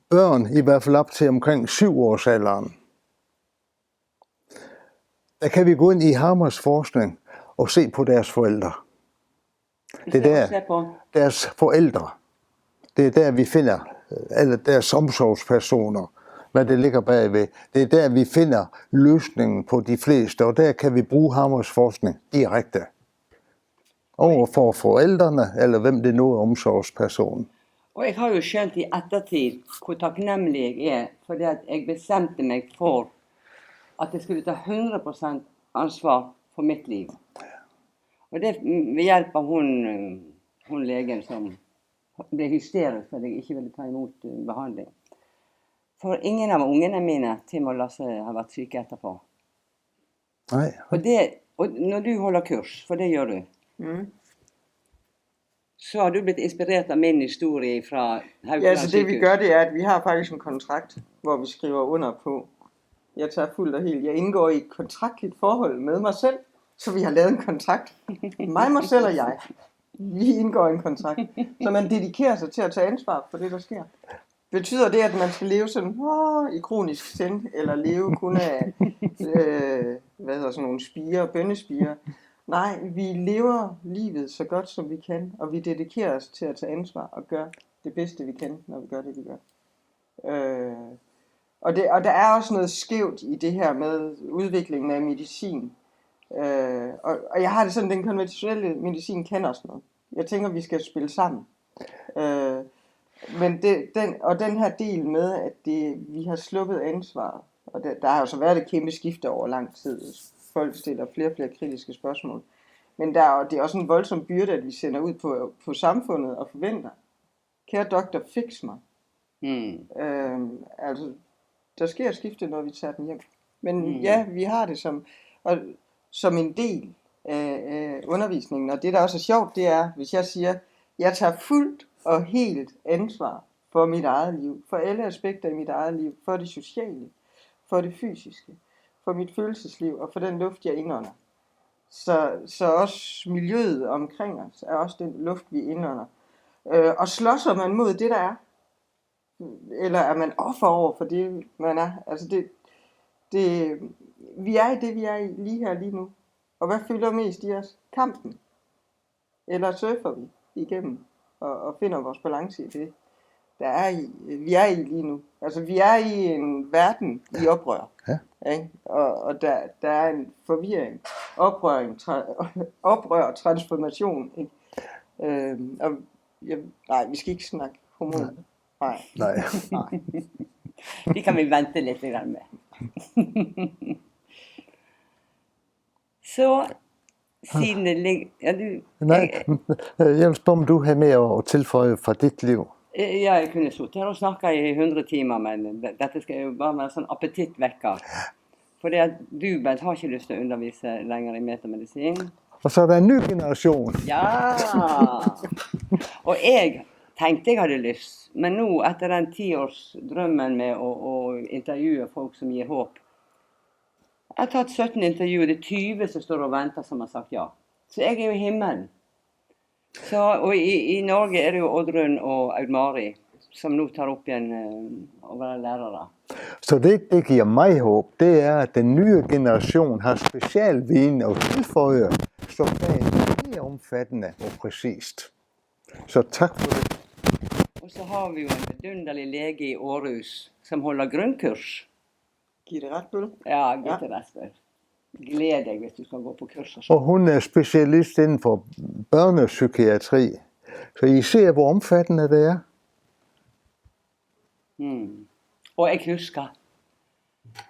børn, i hvert fald op til omkring 7-årsalderen, der kan vi gå ind i Hammers forskning og se på deres forældre. Det er der, deres forældre. Det er der, vi finder alle deres omsorgspersoner, hvad det ligger bagved. Det er der, vi finder løsningen på de fleste, og der kan vi bruge Hammers forskning direkte. Over for forældrene, eller hvem det nu er omsorgspersonen. Og jeg har jo skjønt i ettertid hvor takknemlig jeg er, fordi at jeg bestemte meg for at jeg skulle ta 100% ansvar for mitt liv. Og det ved hjelp av hun legen som ble hysterisk fordi jeg ikke ville ta imot behandling. For ingen av ungene mine, Tim og Lasse, har vært syke etterpå. Nej. Og når du holder kurs, for det gjør du, så har du blitt inspireret af min historie fra Haukeland Ja, altså det vi sykehus. gør, det er, at vi har faktisk en kontrakt, hvor vi skriver under på, jeg tager fuldt og helt, jeg indgår i et kontraktligt forhold med mig selv, så vi har lavet en kontrakt. Mig selv og jeg. Vi indgår i en kontrakt. Så man dedikerer sig til at tage ansvar for det, der sker. Betyder det, at man skal leve sådan i kronisk sind, eller leve kun af sådan nogle spirer, bønnespirer? Nej, vi lever livet så godt som vi kan, og vi dedikerer os til at tage ansvar og gøre det bedste vi kan, når vi gør det vi gør. Og der er også noget skævt i det her med udviklingen af medicin. Og jeg har det sådan, den konventionelle medicin kan også noget. Jeg tænker, vi skal spille sammen. Men den her del med, at vi har sluppet ansvaret, og der har jo så været et kæmpe skifte over lang tid. Folk stiller flere og flere kritiske spørgsmål. Men det er også en voldsom byrde, at vi sender ud på samfundet og forventer. Kære doktor, fix mig. Altså, der sker et skifte, når vi tager den hjem. Men ja, vi har det som en del af undervisningen. Og det, der også er sjovt, det er, hvis jeg siger, jeg tager fuldt og helt ansvar for mit eget liv, for alle aspekter i mit eget liv, for det sociale, for det fysiske, for mit følelsesliv og for den luft, jeg indånder. Så også miljøet omkring os er også den luft, vi indånder. Og slåsser man mod det, der er? Eller er man offer over for det, man er? Altså vi er i det, vi er i lige her, lige nu. Og hvad fylder mest i os? Kampen? Eller surfer vi igennem og finder vores balance i det, vi er i lige nu? Altså, vi er i en verden i oprør. Ja. Ikke? Og der er en forvirring, oprør og transformation. Ikke? Nej, vi skal ikke snakke hormoner. Nej. Det kan vi vente lidt med. Så siden det ligger... Ja, Nej, jeg vil spørge, om du har mere at tilføje fra dit liv. Jeg kunne sittet her og snakket i 100 timer, men dette skal jo bare være sådan appetittvekker. Fordi at du, Bent, har ikke lyst til at undervise længere i metamedicin. Og så er der en ny generation. Ja! Og jeg tenkte jeg hadde lyst, men nå etter den 10 års drømmen med å intervjue folk som gir håp. Jeg har tatt 17 intervjuer, det er 20 som står og venter som har sagt ja. Så jeg er jo i himmelen. Og i Norge er det jo Oddrun og Aud-Mari som nu tar opp igjen å være lærere. Så det giver mig håb, det er, at den nye generation har specialviden at tilføje, som er mere omfattende og præcist. Så tak for det. Og så har vi jo en vidunderlig lege i Aarhus som holder grunnkurs. Giver det ret, Bølle? Ja, Gitte Vesper. Gled deg hvis du skal gå på kurs og sånn. Og hun er specialist inden for børnepsykiatri. Så I ser, hvor omfattende det er. Og jeg husker,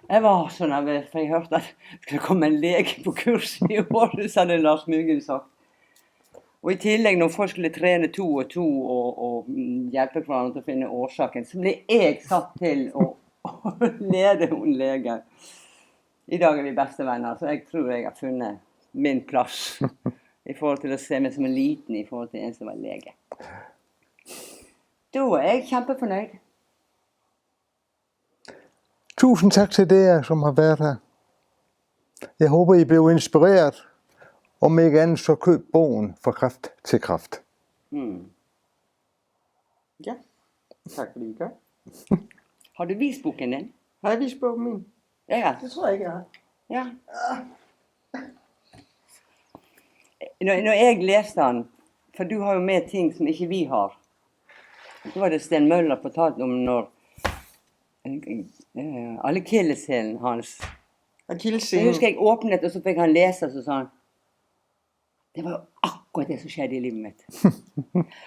jeg var så nervøs, for jeg hørte at det skulle komme en lege på kurs i Aarhus, hadde Lars Myggen sagt. Og i tillegg, når folk skulle trene 2 og 2 og hjelpe hverandre til å finne årsaken, så ble jeg satt til å lede hun lege. I dag er vi beste venner, så jeg tror jeg har funnet min plass i forhold til å se meg som en liten i forhold til en som var lege. Da er jeg kjempefornøyd. Tusind tak til dere, som har været her. Jeg håber, I blev inspireret. Om ikke andet, så køb bogen Fra Kræft til Kraft. Ja, tak fordi I gør. Har du vist boken din? Har jeg vist bogen min? Ja. Det tror jeg ikke, jeg har. Ja. Når jeg læste den, for du har jo med ting som ikke vi har. Så var det Sten Møller fortalt om når alle kildeshælen hans. Så Akilleshælen. husker jeg åpnet, og så fik han læse, og så sa han, det var jo akkurat det som skjedde i livet mitt.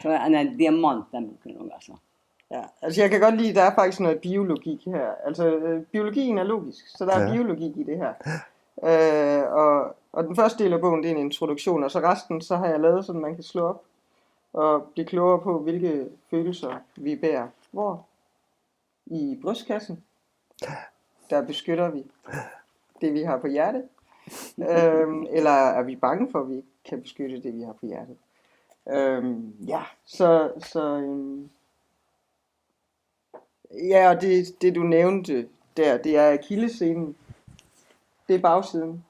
Så en diamant, den boken også, altså. Ja, altså jeg kan godt lide, at der er faktisk noget biologik her. Altså biologien er logisk, så der er biologik i det her. Og den første del af bogen, det er en introduktion, og så resten, så har jeg lavet sådan, man kan slå op og blive klogere på, hvilke følelser vi bærer. Hvor? I brystkassen. Der beskytter vi det, vi har på hjertet. Eller er vi bange for, at vi ikke kan beskytte det, vi har på hjertet? Ja, og det du nævnte der, det er akilleshælen. Det er bagsiden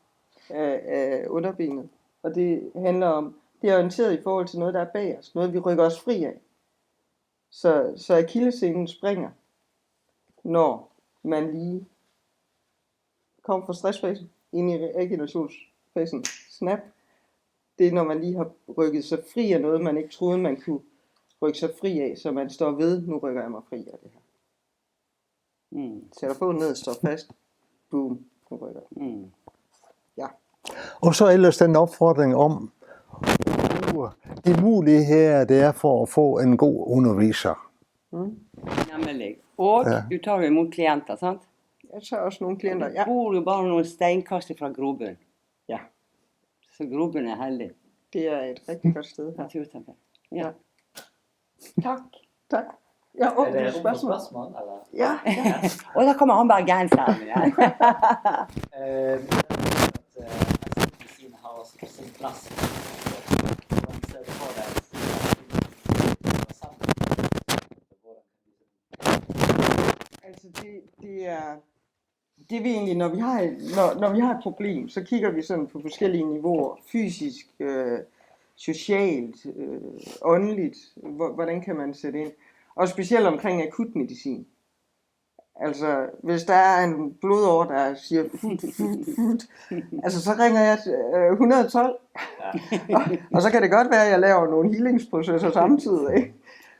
af underbenet. Og det handler om, det er orienteret i forhold til noget, der er bag os. Noget, vi rykker os fri af. Så akilleshælen springer, når man lige kommer fra stressfasen ind i regenerationsfasen. Snap. Det er, når man lige har rykket sig fri af noget, man ikke troede, man kunne rykke sig fri af. Så man står ved, nu rykker jeg mig fri af det her. Sætter foden ned, står fast. Boom. Nu rykker den. Ja. Og så ellers den opfordring om at bruge de muligheder, det er for at få en god underviser. Nemlig. Og du tar jo imot klienter, sant? Jeg tager også nogle klienter. Ja. Du bor jo bare nogle steinkast fra Grobunn. Ja. Så Grobunn er heldig. Det er et rigtig godt sted her. Naturtempel. Ja. Tak. Tak. Ja, Er det rom for spørsmål, eller? Ja. Og der kommer han bergenseren igjen. Medisin har sin plass. Hvordan ser du på det? Altså det er vi egentlig, når vi har et problem, så kigger vi sådan på forskellige niveauer. Fysisk, socialt, åndeligt. Hvordan kan man sætte ind? Og specielt omkring akutmedicin. Altså, hvis der er en blodår, der siger altså så ringer jeg 112. Og så kan det godt være, at jeg laver nogle healingsprocesser samtidig, ikke?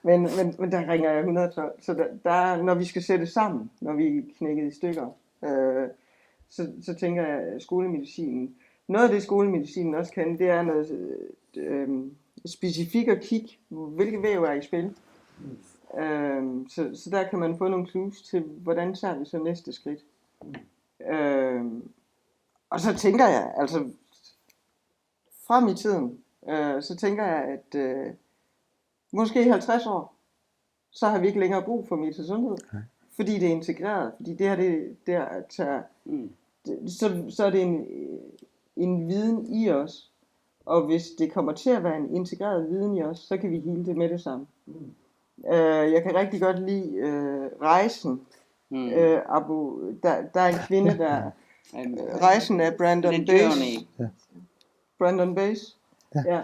Men der ringer jeg 112. Så der, når vi skal sætte sammen, når vi er knækket i stykker, så tænker jeg, skolemedicinen. Noget af det, skolemedicinen også kan, det er noget specifikt at kigge, hvilke væv er i spil. Så der kan man få nogle clues til, hvordan tager vi så næste skridt. Og så tænker jeg, altså frem i tiden, så tænker jeg, at måske i 50 år, så har vi ikke længere brug for mental sundhed. Fordi det er integreret. Fordi det her, det der tager, så er det en viden i os. Og hvis det kommer til at være en integreret viden i os, så kan vi hele det med det samme. Jeg kan rigtig godt lide Rejsen. Der er en kvinde, der Rejsen af Brandon Bass. Brandon Bass. Ja.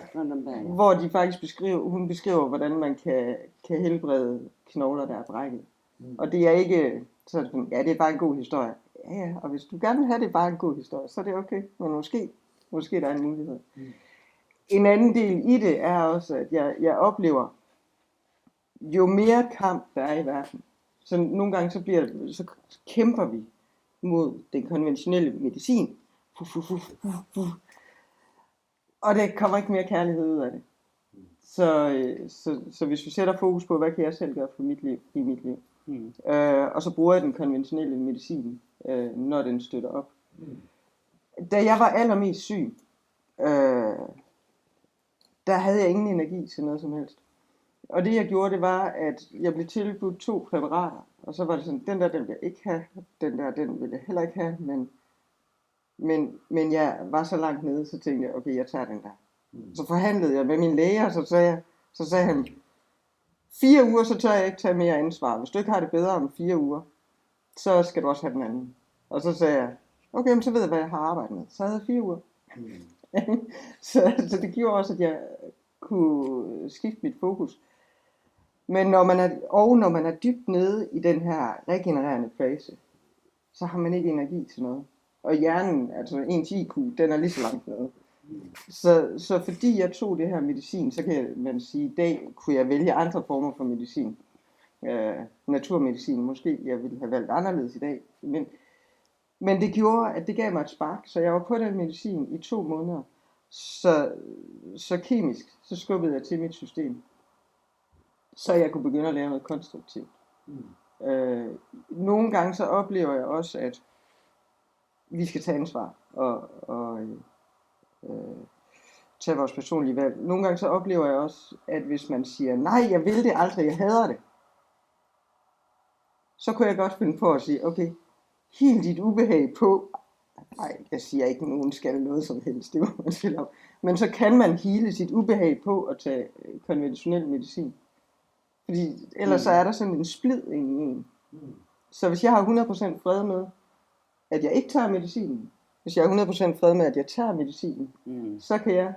Hvor de faktisk hun beskriver, hvordan man kan helbrede knogler, der er brækket. Og det er ikke sådan, ja, det er bare en god historie. Ja, og hvis du gerne vil have det bare en god historie, så er det okay. Men måske der er en mulighed. En anden del i det er også, at jeg oplever, jo mere kamp der er i verden, så nogle gange så kæmper vi mod den konventionelle medicin. Og det kommer ikke mere kærlighed ud af det. Så hvis vi sætter fokus på, hvad kan jeg selv gøre for mit liv, i mit liv. Og så bruger jeg den konventionelle medicin, når den støtter op. Da jeg var allermest syg, der havde jeg ingen energi til noget som helst. Og det jeg gjorde, det var, at jeg blev tilbudt 2 præparater. Og så var det sådan, den vil jeg ikke have, den vil jeg heller ikke have. Men jeg var så langt nede, så tænkte jeg, okay, jeg tager den der. Så forhandlede jeg med min læge, og så sagde han, 4 uger, så tør jeg ikke tage mere ansvar. Hvis du ikke har det bedre om 4 uger, så skal du også have den anden. Og så sagde jeg, okay, men så ved jeg, hvad jeg har arbejdet med. Så havde jeg 4 uger. Så det gjorde også, at jeg kunne skifte mit fokus. Men når man er dybt nede i den her regenererende fase, så har man ikke energi til noget. Og hjernen, altså ens IQ, den er lige så langt nede. Så fordi jeg tog det her medicin, så kan man sige, i dag kunne jeg vælge andre former for medicin. Naturmedicin, måske jeg ville have valgt anderledes i dag. Men det gjorde, at det gav mig et spark, så jeg var på den medicin i 2 måneder. Så kemisk, så skubbede jeg til mit system. Så jeg kunne begynde at lave noget konstruktivt. Nogle gange så oplever jeg også, at vi skal tage ansvar og tage vores personlige valg. Nogle gange så oplever jeg også, at hvis man siger, nej, jeg vil det aldrig, jeg hader det, så kunne jeg godt finde på at sige, okay, hil dit ubehag på. Nej, jeg siger ikke, at nogen skal noget som helst, det må man selv om. Men så kan man hele sit ubehag på at tage konventionel medicin. Fordi ellers så er der sådan en splid i en. Så hvis jeg har 100% fred med, at jeg ikke tager medicinen, hvis jeg er 100% fred med, at jeg tager medicinen, så kan jeg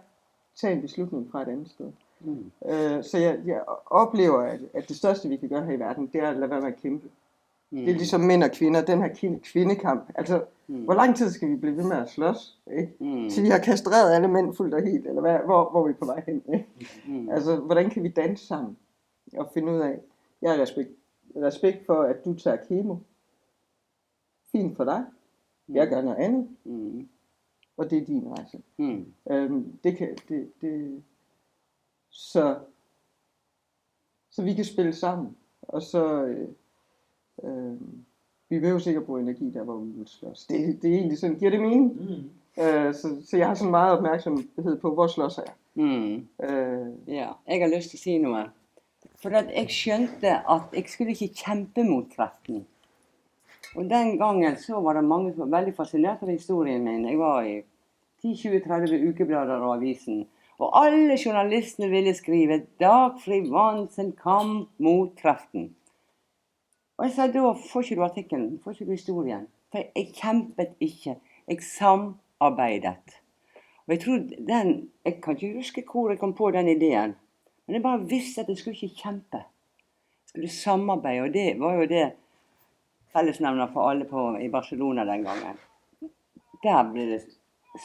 tage en beslutning fra et andet sted. Så jeg oplever, at det største, vi kan gøre her i verden, det er at lade være med at kæmpe. Det er ligesom mænd og kvinder, den her kvindekamp. Altså, hvor lang tid skal vi blive ved med at slås? Ikke? Så vi har kastreret alle mænd fuldt og helt, eller hvor er vi på vej hen? Ikke? Altså, hvordan kan vi danse sammen og finde ud af, jeg har respekt for, at du tager kemo, fint for dig. Jeg gør noget andet. Mm. Og det er din rejse. Mm. Så vi kan spille sammen. Og så vi vil jo sikkert bruge energi der, hvor vi vil slås. Det er egentlig sådan, giver det mening? Mm. Så jeg har sådan meget opmærksomhed på, hvor slås jeg. Mm. Ja, jeg har lyst til å si noe. For at jeg skjønte at jeg skulle ikke kjempe mot kreften. Og den gangen så var det mange som var veldig fascinert av historien min. Jeg var i 10-20-30 ukeblader og avisen. Og alle journalistene ville skrive Dagfri vant en kamp mot kreften. Og jeg sa da får ikke du artikkelen, får ikke du historien. For jeg kjempet ikke. Jeg samarbeidet. Og jeg tror jeg kan ikke huske hvor jeg kom på den ideen. Men jeg bare visste at jeg skulle ikke kjempe. Jeg skulle samarbeide, og det var jo det fellesnevner for alle i Barcelona den gangen. Der ble det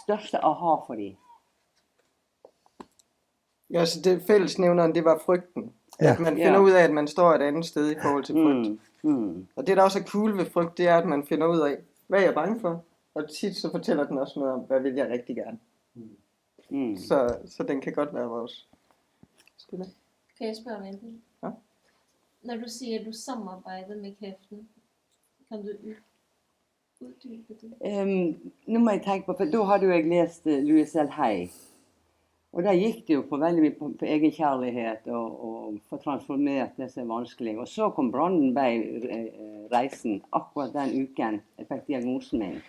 største aha for dem. Ja, så det fællesnævneren, det var frygten. Ja. At man finder ud af, at man står et andet sted i forhold til frygt. Mm. Og det, der også er cool ved frygt, det er, at man finder ud af, hvad er jeg bange for? Og tit så fortæller den også noget om, hvad vil jeg rigtig gerne. Mm. Så den kan godt være vores spiller. Kan jeg spørge om en ting? Ja. Når du siger, at du samarbejder med kreften, kan du uddybe det? Nå må jeg tenke på, for da hadde jo jeg lest Louis L. Hay. Og der gikk det jo på veldig mye på egenkjærlighet og få transformert det som er vanskelig. Og så kom Brandenberg-reisen akkurat den uken jeg fikk diagnosen min.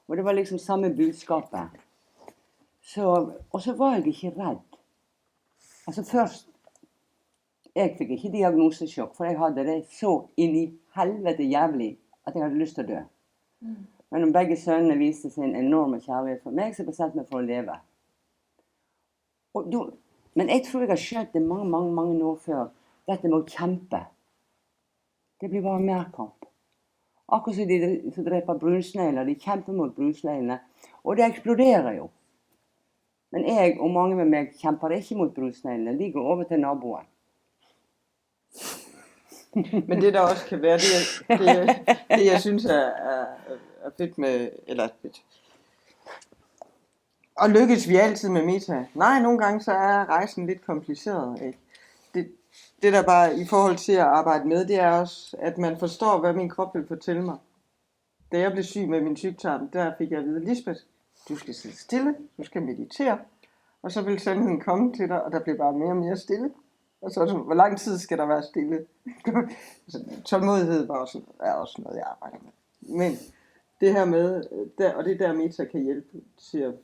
Og det var liksom samme budskapet. Og så var jeg ikke redd. Altså først, jeg fikk ikke diagnosesjokk, for jeg hadde det så inn i helvete jævlig at jeg hadde lyst til å dø. Men når begge sønnene viste sin enorme kjærlighet for meg, så bestemte jeg meg for å leve. Men jeg tror jeg har skjønt det mange år før, dette med å kjempe. Det blir bare mer kamp. Akkurat som de som dreper brunsnegler, de kjemper mot brunsneglene, og det eksploderer jo. Men jeg og mange med meg kjemper ikke mot brunsneglene, de går over til naboen. Men det der også kan være, det jeg synes er fedt med, eller fedt. Og lykkes vi altid med meta? Nej, nogle gange så er rejsen lidt kompliceret. Ikke? Det der bare i forhold til at arbejde med, det er også, at man forstår, hvad min krop vil fortælle mig. Da jeg blev syg med min tyktarm, der fik jeg at vide, Lisbeth, du skal sidde stille, du skal meditere, og så vil sandheden komme til dig, og der bliver bare mere og mere stille. Og så hvor lang tid skal der være stille? Tålmodighed er også noget, jeg arbejder med. Men det her med, og det der meta kan hjælpe til at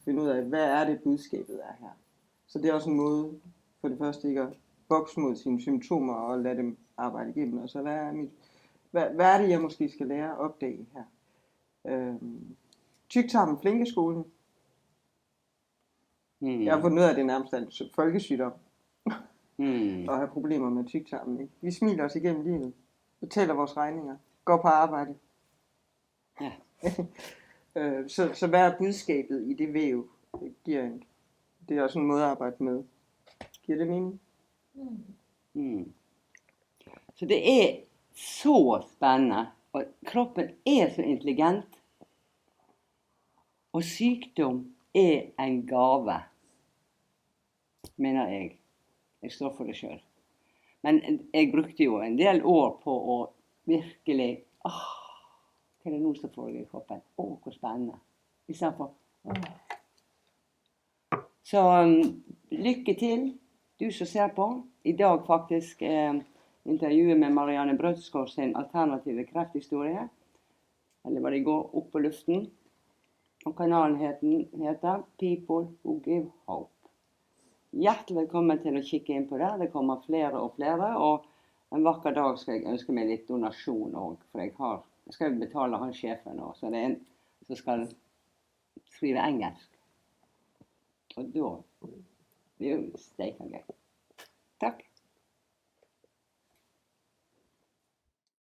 finde ud af, hvad er det budskabet er her. Så det er også en måde, for det første ikke at bokse mod sine symptomer og lade dem arbejde igennem. Og så hvad er det, jeg måske skal lære at opdage her? Tyktarmen flinkeskolen. Jeg har fundet ud af, at det nærmest er en folkesygdom. Og have problemer med tyktarmen. Ikke? Vi smiler os igennem livet. Betaler vores regninger. Går på arbejde. Ja. Så hvad er budskabet i det væv? Det er også en måde at arbejde med. Giver det mening? Så det er så spennende, og kroppen er så intelligent, og sykdom er en gave, mener jeg. Jeg står for det selv. Men jeg brukte jo en del år på å virkelig, hva er det nå som foregår i kroppen? Hvor spennende. I stedet for, Så lykke til, du som ser på. I dag faktisk intervjuet med Marianne Brødsgaard sin alternative krefthistorie. Eller var det i går opp på luften. Og kanalen heter People Who Give Hope. Hjertelig velkommen til å kikke inn på det. Det kommer flere og flere. Og en vakker dag skal jeg ønske meg litt donasjon også. For jeg skal betale han sjefen også. Så det er en som skal skrive engelsk. Og da blir det jo steikende gøy. Takk.